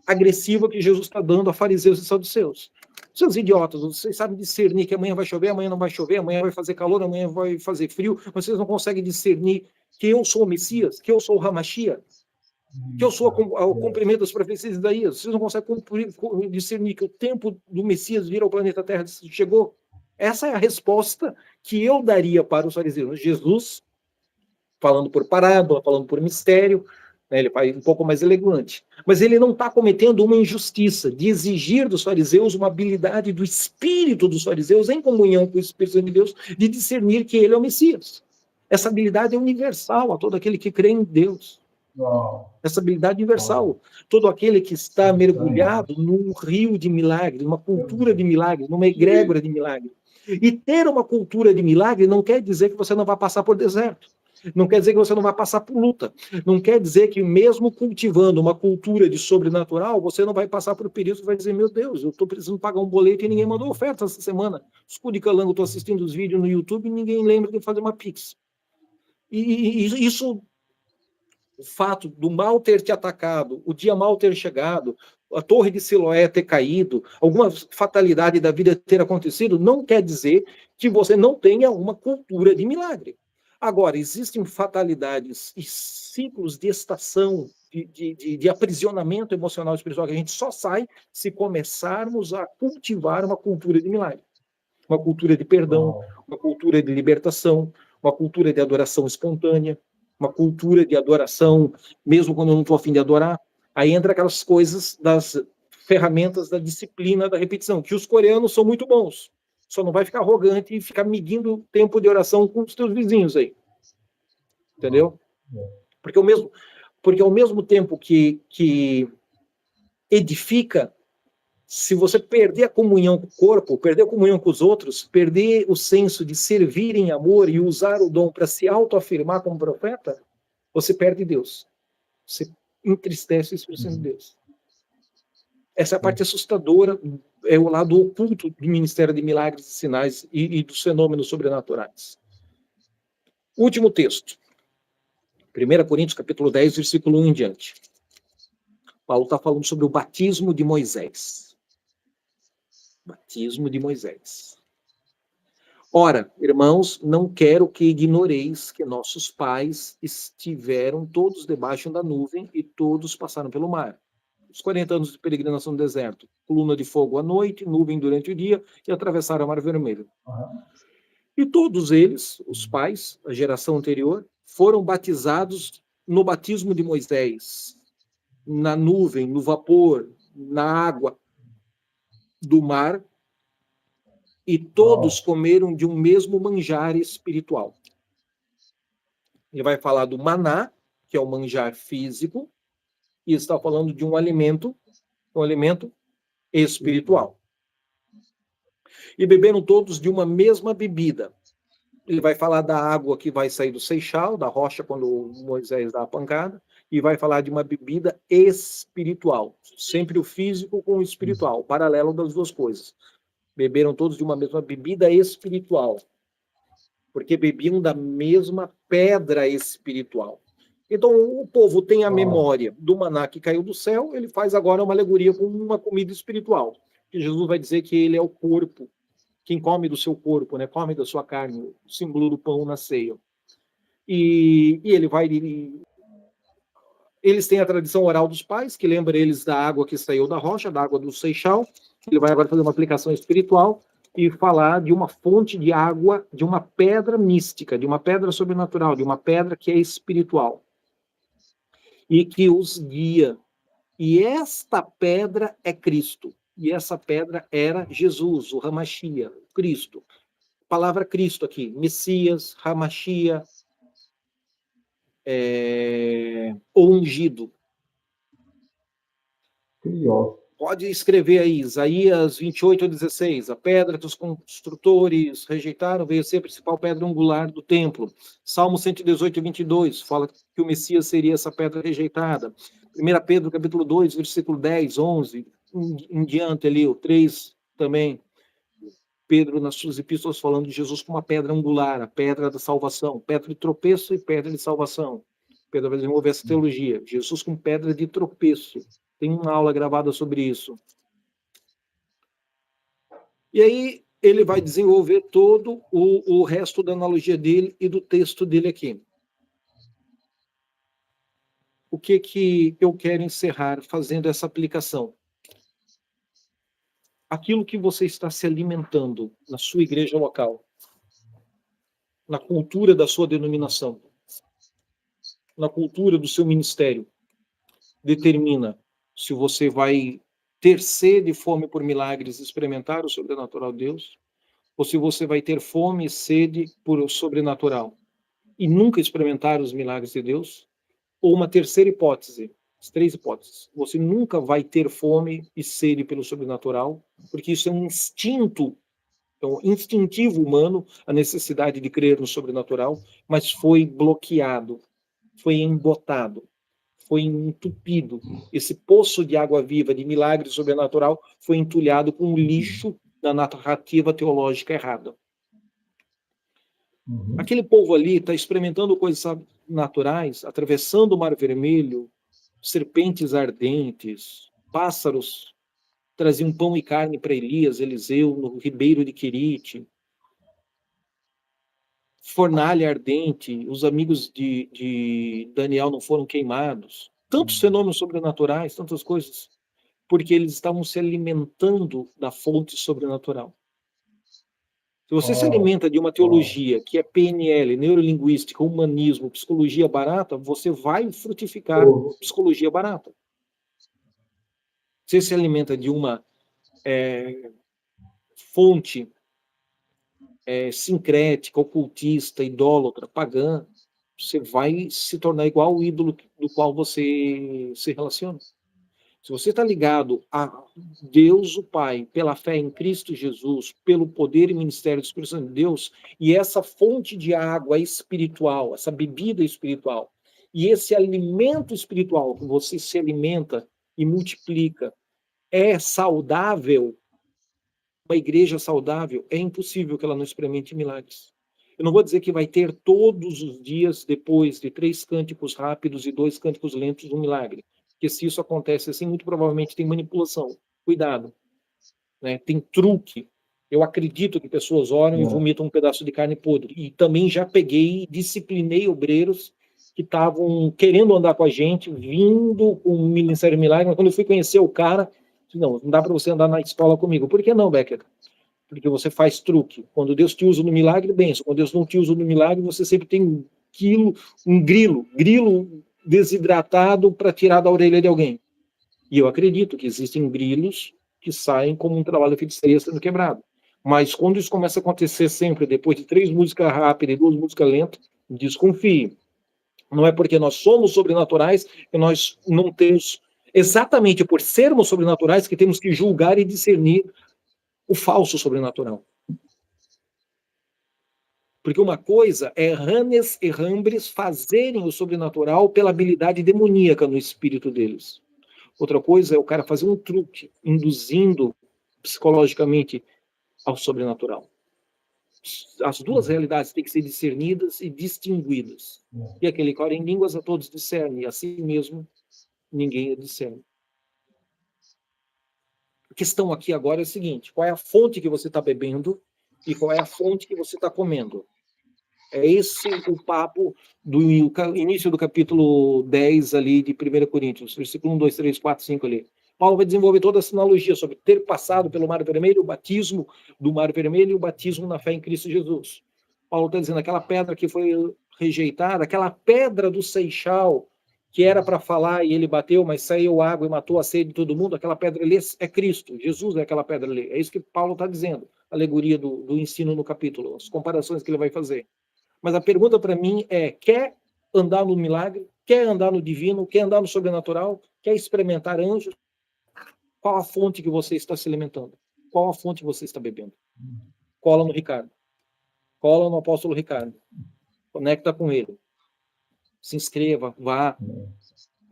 agressiva que Jesus está dando a fariseus e saduceus. Seus idiotas, vocês sabem discernir que amanhã vai chover, amanhã não vai chover, amanhã vai fazer calor, amanhã vai fazer frio, mas vocês não conseguem discernir que eu sou o Messias, que eu sou o Hamashia. que eu sou o cumprimento das profecias de Isaías. Vocês não conseguem discernir que o tempo do Messias vir ao planeta Terra chegou? Essa é a resposta que eu daria para os fariseus. Jesus, falando por parábola, falando por mistério, né, ele faz um pouco mais elegante. Mas ele não está cometendo uma injustiça de exigir dos fariseus uma habilidade do espírito dos fariseus, em comunhão com o Espírito de Deus, de discernir que ele é o Messias. Essa habilidade é universal a todo aquele que crê em Deus. Essa habilidade universal. Todo aquele que está mergulhado num rio de milagres, numa cultura de milagres, numa egrégora de milagres. E ter uma cultura de milagre não quer dizer que você não vai passar por deserto. Não quer dizer que você não vai passar por luta. Não quer dizer que mesmo cultivando uma cultura de sobrenatural, você não vai passar por períodos que vai dizer, meu Deus, eu estou precisando pagar um boleto e ninguém mandou oferta essa semana. Escudo de calango, estou assistindo os vídeos no YouTube e ninguém lembra de fazer uma Pix. E isso, o fato do mal ter te atacado, o dia mal ter chegado, a torre de Siloé ter caído, alguma fatalidade da vida ter acontecido, não quer dizer que você não tenha uma cultura de milagre. Agora, existem fatalidades e ciclos de estação, de aprisionamento emocional e espiritual, que a gente só sai se começarmos a cultivar uma cultura de milagre. Uma cultura de perdão, uma cultura de libertação, uma cultura de adoração espontânea, uma cultura de adoração, mesmo quando eu não estou a fim de adorar. Aí entra aquelas coisas das ferramentas da disciplina da repetição, que os coreanos são muito bons. Só não vai ficar arrogante e ficar medindo o tempo de oração com os teus vizinhos aí. Entendeu? Porque ao mesmo tempo que edifica, se você perder a comunhão com o corpo, perder a comunhão com os outros, perder o senso de servir em amor e usar o dom para se autoafirmar como profeta, você perde Deus. Você entristece o Espírito Santo de Deus. Essa é a parte assustadora, é o lado oculto do ministério de milagres e sinais e dos fenômenos sobrenaturais. Último texto. 1 Coríntios, capítulo 10, versículo 1 em diante. Paulo está falando sobre o batismo de Moisés. Batismo de Moisés. Ora, irmãos, não quero que ignoreis que nossos pais estiveram todos debaixo da nuvem e todos passaram pelo mar. Os 40 anos de peregrinação no deserto, coluna de fogo à noite, nuvem durante o dia, e atravessaram o Mar Vermelho. E todos eles, os pais, a geração anterior, foram batizados no batismo de Moisés, na nuvem, no vapor, na água do mar, e todos comeram de um mesmo manjar espiritual. Ele vai falar do maná, que é o manjar físico, e está falando de um alimento espiritual. E beberam todos de uma mesma bebida. Ele vai falar da água que vai sair do seixal, da rocha, quando Moisés dá a pancada, e vai falar de uma bebida espiritual. Sempre o físico com o espiritual, paralelo das duas coisas. Beberam todos de uma mesma bebida espiritual, porque bebiam da mesma pedra espiritual. Então, o povo tem a memória do maná que caiu do céu, ele faz agora uma alegoria com uma comida espiritual. Que Jesus vai dizer que ele é o corpo, quem come do seu corpo, né, come da sua carne, o símbolo do pão na ceia. E ele vai... Eles têm a tradição oral dos pais, que lembra eles da água que saiu da rocha, da água do seixal. Ele vai agora fazer uma aplicação espiritual e falar de uma fonte de água, de uma pedra mística, de uma pedra sobrenatural, de uma pedra que é espiritual. E que os guia. E esta pedra é Cristo. E essa pedra era Jesus, o Hamashia, Cristo. A palavra Cristo aqui, Messias, Hamashia, ungido. Pode escrever aí, Isaías 28:16. A pedra que os construtores rejeitaram veio a ser a principal pedra angular do templo. Salmo 118:22 fala que o Messias seria essa pedra rejeitada. 1 Pedro, capítulo 2, versículo 10, 11, em diante ali, o 3 também. Pedro, nas suas epístolas, falando de Jesus como uma pedra angular, a pedra da salvação, pedra de tropeço e pedra de salvação. Pedro vai desenvolver essa teologia. Jesus como pedra de tropeço. Tem uma aula gravada sobre isso. E aí ele vai desenvolver todo o resto da analogia dele e do texto dele aqui. o que eu quero encerrar fazendo essa aplicação? Aquilo que você está se alimentando na sua igreja local, na cultura da sua denominação, na cultura do seu ministério, determina se você vai ter sede e fome por milagres, experimentar o sobrenatural de Deus, ou se você vai ter fome e sede por o sobrenatural e nunca experimentar os milagres de Deus, ou uma terceira hipótese, as três hipóteses. Você nunca vai ter fome e sede pelo sobrenatural, porque isso é um instinto, é um instintivo humano, a necessidade de crer no sobrenatural, mas foi bloqueado, foi embotado, foi entupido. Esse poço de água viva, de milagre sobrenatural, foi entulhado com o lixo da narrativa teológica errada. Aquele povo ali está experimentando coisas naturais, atravessando o Mar Vermelho, serpentes ardentes, pássaros traziam pão e carne para Elias, Eliseu, no ribeiro de Querite, fornalha ardente, os amigos de Daniel não foram queimados. Tantos fenômenos sobrenaturais, tantas coisas, porque eles estavam se alimentando da fonte sobrenatural. Se você se alimenta de uma teologia que é PNL, neurolinguística, humanismo, psicologia barata, você vai frutificar psicologia barata. Você se alimenta de uma fonte sincrética, ocultista, idólatra, pagã, você vai se tornar igual ao ídolo do qual você se relaciona. Se você está ligado a Deus, o Pai, pela fé em Cristo Jesus, pelo poder e ministério do Espírito Santo de Deus, e essa fonte de água espiritual, essa bebida espiritual, e esse alimento espiritual que você se alimenta e multiplica, é saudável, uma igreja saudável, é impossível que ela não experimente milagres. Eu não vou dizer que vai ter todos os dias, depois de 3 cânticos rápidos e 2 cânticos lentos, um milagre. Porque se isso acontece assim, muito provavelmente tem manipulação. Cuidado. Né? Tem truque. Eu acredito que pessoas oram e vomitam um pedaço de carne podre. E também já peguei e disciplinei obreiros que estavam querendo andar com a gente, vindo com o Ministério Milagre, mas quando eu fui conhecer o cara, não dá para você andar na escola comigo. Por que não, Becker? Porque você faz truque. Quando Deus te usa no milagre, benção. Quando Deus não te usa no milagre, você sempre tem um grilo desidratado para tirar da orelha de alguém. E eu acredito que existem grilos que saem como um trabalho de feitiçaria sendo quebrado. Mas quando isso começa a acontecer sempre, depois de 3 músicas rápidas e 2 músicas lentas, desconfie. Não é porque nós somos sobrenaturais que nós não temos, exatamente por sermos sobrenaturais, que temos que julgar e discernir o falso sobrenatural. Porque uma coisa é Hannes e Rambres fazerem o sobrenatural pela habilidade demoníaca no espírito deles. Outra coisa é o cara fazer um truque, induzindo psicologicamente ao sobrenatural. As duas realidades têm que ser discernidas e distinguidas. E aquele que ora em línguas a todos discerne, e assim mesmo ninguém a discerne. A questão aqui agora é a seguinte: qual é a fonte que você está bebendo e qual é a fonte que você está comendo? É esse o papo do início do capítulo 10 ali de 1 Coríntios, versículo 1, 2, 3, 4, 5 ali. Paulo vai desenvolver toda essa analogia sobre ter passado pelo Mar Vermelho, o batismo do Mar Vermelho e o batismo na fé em Cristo Jesus. Paulo está dizendo, aquela pedra que foi rejeitada, aquela pedra do Seixal, que era para falar e ele bateu, mas saiu água e matou a sede de todo mundo, aquela pedra ali é Cristo, Jesus é aquela pedra ali. É isso que Paulo está dizendo, a alegoria do ensino no capítulo, as comparações que ele vai fazer. Mas a pergunta para mim é, quer andar no milagre? Quer andar no divino? Quer andar no sobrenatural? Quer experimentar anjos? Qual a fonte que você está se alimentando? Qual a fonte que você está bebendo? Cola no Ricardo. Cola no apóstolo Ricardo. Conecta com ele. Se inscreva, vá.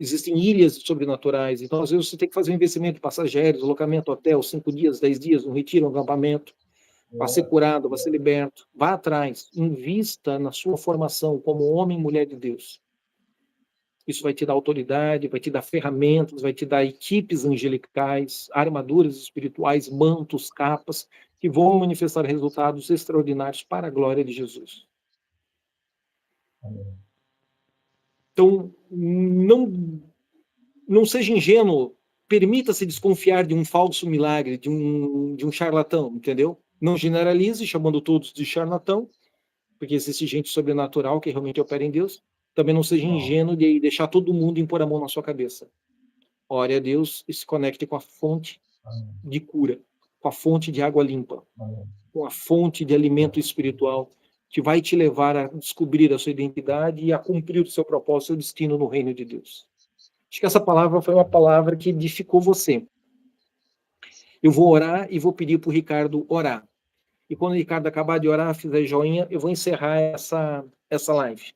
Existem ilhas sobrenaturais. Então, às vezes, você tem que fazer um investimento de passageiros, alocamento, hotel, 5 dias, 10 dias, um retiro, um acampamento. Vá ser curado, vá ser liberto. Vá atrás. Invista na sua formação como homem e mulher de Deus. Isso vai te dar autoridade, vai te dar ferramentas, vai te dar equipes angelicais, armaduras espirituais, mantos, capas, que vão manifestar resultados extraordinários para a glória de Jesus. Então, não seja ingênuo, permita-se desconfiar de um falso milagre, de um charlatão, entendeu? Não generalize, chamando todos de charlatão, porque existe gente sobrenatural que realmente opera em Deus. Também não seja ingênuo de deixar todo mundo impor a mão na sua cabeça. Ore a Deus e se conecte com a fonte de cura, com a fonte de água limpa, com a fonte de alimento espiritual, que vai te levar a descobrir a sua identidade e a cumprir o seu propósito, o seu destino no reino de Deus. Acho que essa palavra foi uma palavra que edificou você. Eu vou orar e vou pedir para o Ricardo orar. E quando o Ricardo acabar de orar, fizer joinha, eu vou encerrar essa live.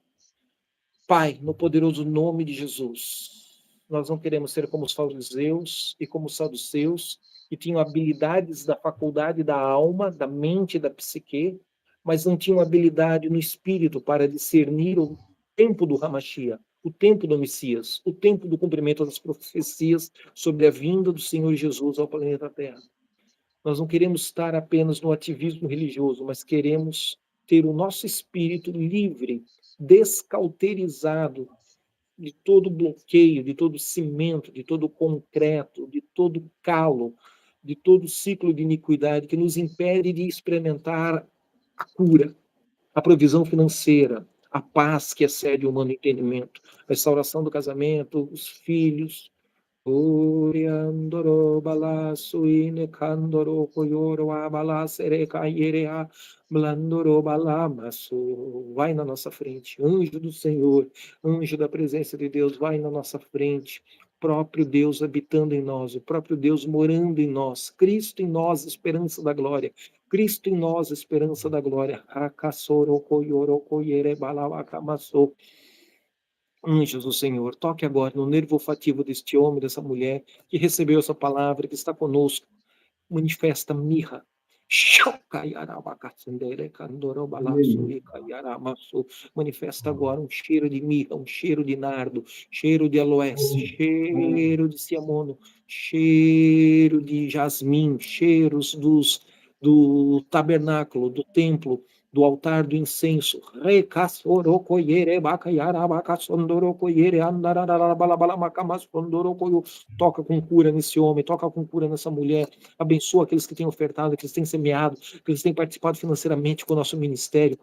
Pai, no poderoso nome de Jesus, nós não queremos ser como os fariseus e como os saduceus, que tinham habilidades da faculdade da alma, da mente, da psique, mas não tinham habilidade no espírito para discernir o tempo do Hamashia, o tempo do Messias, o tempo do cumprimento das profecias sobre a vinda do Senhor Jesus ao planeta Terra. Nós não queremos estar apenas no ativismo religioso, mas queremos ter o nosso espírito livre, descauterizado de todo bloqueio, de todo cimento, de todo concreto, de todo calo, de todo ciclo de iniquidade que nos impede de experimentar a cura, a provisão financeira, a paz que excede o humano entendimento, a restauração do casamento, os filhos. Oriandoro balasu ine kandoro koyoro abala sereka yerea blandoro balamasu. Vai na nossa frente, anjo do Senhor, anjo da presença de Deus, vai na nossa frente. Próprio Deus habitando em nós, o próprio Deus morando em nós, Cristo em nós, esperança da glória. Cristo em nós, esperança da glória. Akasoro koyoro koyere balawakamasu. Anjos do Senhor, toque agora no nervo olfativo deste homem, dessa mulher que recebeu essa palavra, que está conosco. Manifesta mirra. Manifesta agora um cheiro de mirra, um cheiro de nardo, cheiro de aloés, cheiro de ciamono, cheiro de jasmim, cheiros do tabernáculo, do templo, do altar do incenso. Toca com cura nesse homem, toca com cura nessa mulher. Abençoa aqueles que têm ofertado, aqueles que têm semeado, aqueles que têm participado financeiramente com o nosso ministério.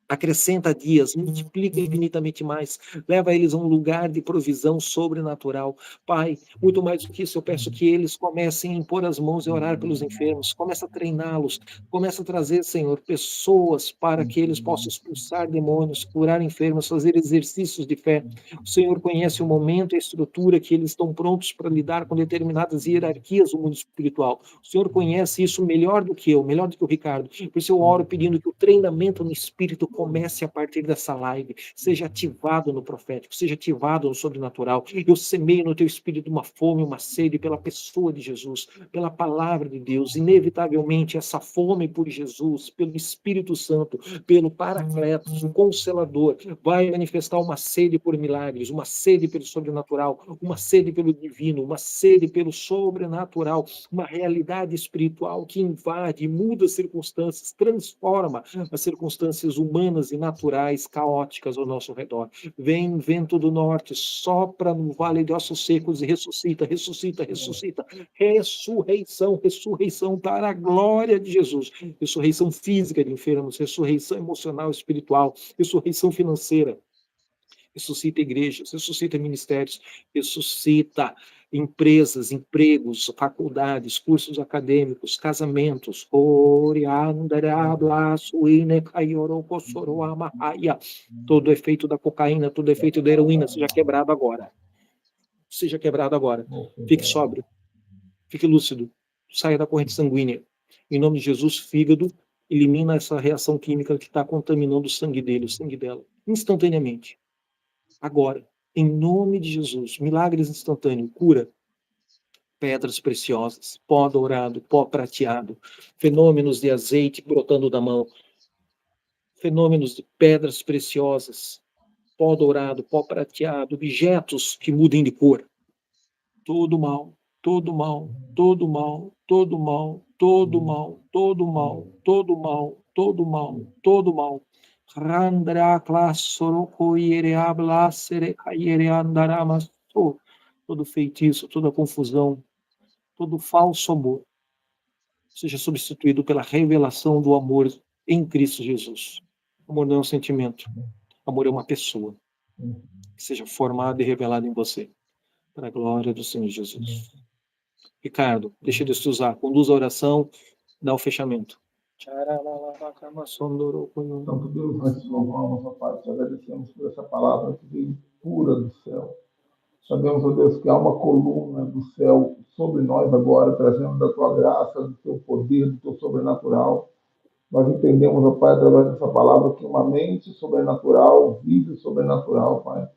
Acrescenta dias, multiplica infinitamente mais, leva eles a um lugar de provisão sobrenatural. Pai, muito mais do que isso, eu peço que eles comecem a impor as mãos e orar pelos enfermos, comece a treiná-los, comece a trazer, Senhor, pessoas para que eles possam expulsar demônios, curar enfermos, fazer exercícios de fé. O Senhor conhece o momento e a estrutura que eles estão prontos para lidar com determinadas hierarquias do mundo espiritual. O Senhor conhece isso melhor do que eu, melhor do que o Ricardo. Por isso eu oro pedindo que o treinamento no espírito comece a partir dessa live, seja ativado no profético, seja ativado no sobrenatural. Eu semeio no teu espírito uma fome, uma sede pela pessoa de Jesus, pela palavra de Deus. Inevitavelmente essa fome por Jesus, pelo Espírito Santo, pelo Paracletos, o Consolador, vai manifestar uma sede por milagres, uma sede pelo sobrenatural, uma sede pelo divino, uma sede pelo sobrenatural, uma realidade espiritual que invade, muda as circunstâncias, transforma as circunstâncias humanas e naturais, caóticas ao nosso redor. Vem vento do norte, sopra no vale de ossos secos e ressuscita, ressuscita, ressuscita. Ressurreição, ressurreição para a glória de Jesus. Ressurreição física de enfermos, ressurreição emocional, espiritual, ressurreição financeira. Ressuscita igrejas, ressuscita ministérios, ressuscita empresas, empregos, faculdades, cursos acadêmicos, casamentos. Todo efeito da cocaína, todo efeito da heroína seja quebrado agora. Seja quebrado agora. Fique sóbrio. Fique lúcido. Saia da corrente sanguínea. Em nome de Jesus, fígado, elimina essa reação química que está contaminando o sangue dele, o sangue dela, instantaneamente. Agora, em nome de Jesus, milagres instantâneos, cura, pedras preciosas, pó dourado, pó prateado, fenômenos de azeite brotando da mão, fenômenos de pedras preciosas, pó dourado, pó prateado, objetos que mudem de cor. Todo mal, todo mal, todo mal, todo mal, todo mal, todo mal, todo mal, todo mal, todo mal. Todo feitiço, toda confusão, todo falso amor seja substituído pela revelação do amor em Cristo Jesus. Amor não é um sentimento, amor é uma pessoa que seja formada e revelada em você, para a glória do Senhor Jesus. Ricardo, deixa Deus te usar, conduz a oração, dá o fechamento. Santo Deus, nós te louvamos, ó Pai, te agradecemos por essa palavra que veio pura do céu. Sabemos, ó Deus, que há uma coluna do céu sobre nós agora, trazendo da tua graça, do teu poder, do teu sobrenatural. Nós entendemos, ó Pai, através dessa palavra, que uma mente sobrenatural vive o sobrenatural, Pai.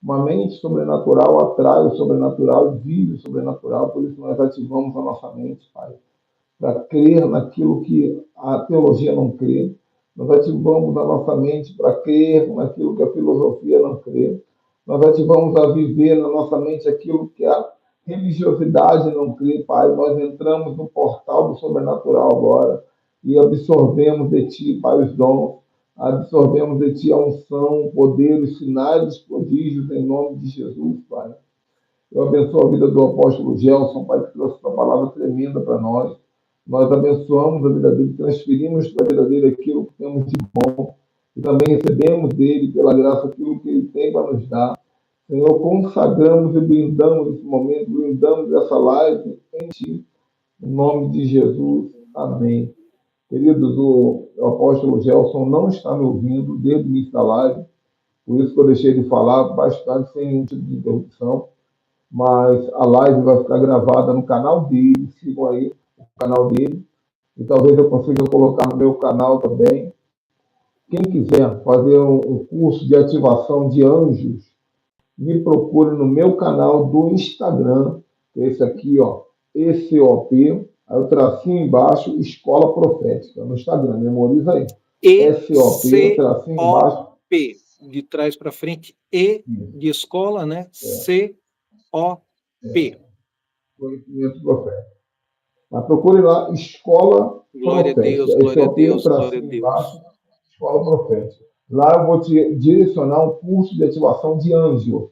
Uma mente sobrenatural atrai o sobrenatural e vive o sobrenatural. Por isso nós ativamos a nossa mente, Pai, para crer naquilo que a teologia não crê. Nós ativamos a nossa mente para crer naquilo que a filosofia não crê. Nós ativamos a viver na nossa mente aquilo que a religiosidade não crê, Pai. Nós entramos no portal do sobrenatural agora e absorvemos de Ti, Pai, os dons. Absorvemos de Ti a unção, o poder, os sinais, os prodígios, em nome de Jesus, Pai. Eu abençoo a vida do apóstolo Gelson, Pai, que trouxe uma palavra tremenda para nós. Nós abençoamos a vida dele, transferimos para a vida dele aquilo que temos de bom e também recebemos dele, pela graça, aquilo que ele tem para nos dar. Senhor, consagramos e blindamos esse momento, blindamos essa live em Ti, em nome de Jesus. Amém. Queridos, o apóstolo Gelson não está me ouvindo desde o início da live, por isso que eu deixei de falar bastante, sem nenhum tipo de interrupção, mas a live vai ficar gravada no canal dele, sigam aí o canal dele, e talvez eu consiga colocar no meu canal também. Quem quiser fazer um curso de ativação de anjos, me procure no meu canal do Instagram, que é esse aqui, ó, ECOP, aí o tracinho embaixo, Escola Profética, no Instagram, memoriza aí. SOP, tracinho embaixo. P, de trás para frente, E de escola, né? COP. Conhecimento profético. Mas procure lá, Escola Glória Profética. A Deus, glória a Deus, glória a tracinho Deus. embaixo, Escola Profética. Lá eu vou te direcionar um curso de ativação de anjo.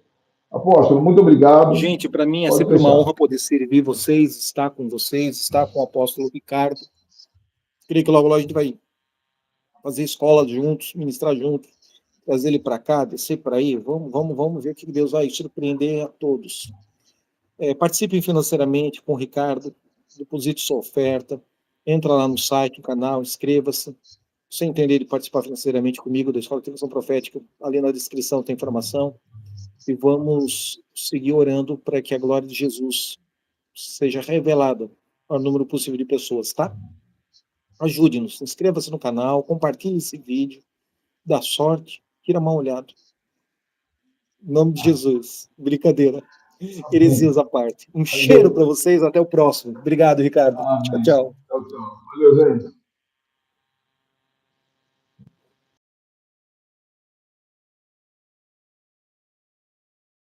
Apóstolo, muito obrigado. Gente, para mim é Pode sempre fechar. uma honra poder servir vocês, estar com vocês, estar com o apóstolo Ricardo. Creio que logo a gente vai fazer escola juntos, ministrar juntos, trazer ele para cá, descer para aí. Vamos ver o que Deus vai surpreender a todos. Participem financeiramente com o Ricardo, deposite sua oferta, entra lá no site, no canal, inscreva-se. Se entender de participar financeiramente comigo da Escola de Ativação Profética, ali na descrição tem informação. E vamos seguir orando para que a glória de Jesus seja revelada ao número possível de pessoas, tá? Ajude-nos, inscreva-se no canal, compartilhe esse vídeo, dá sorte, tira uma olhada. Em nome de Jesus. Brincadeira. Heresias à parte. Um cheiro para vocês, até o próximo. Obrigado, Ricardo. Amém. Tchau, tchau. Tchau, tchau. Valeu, gente.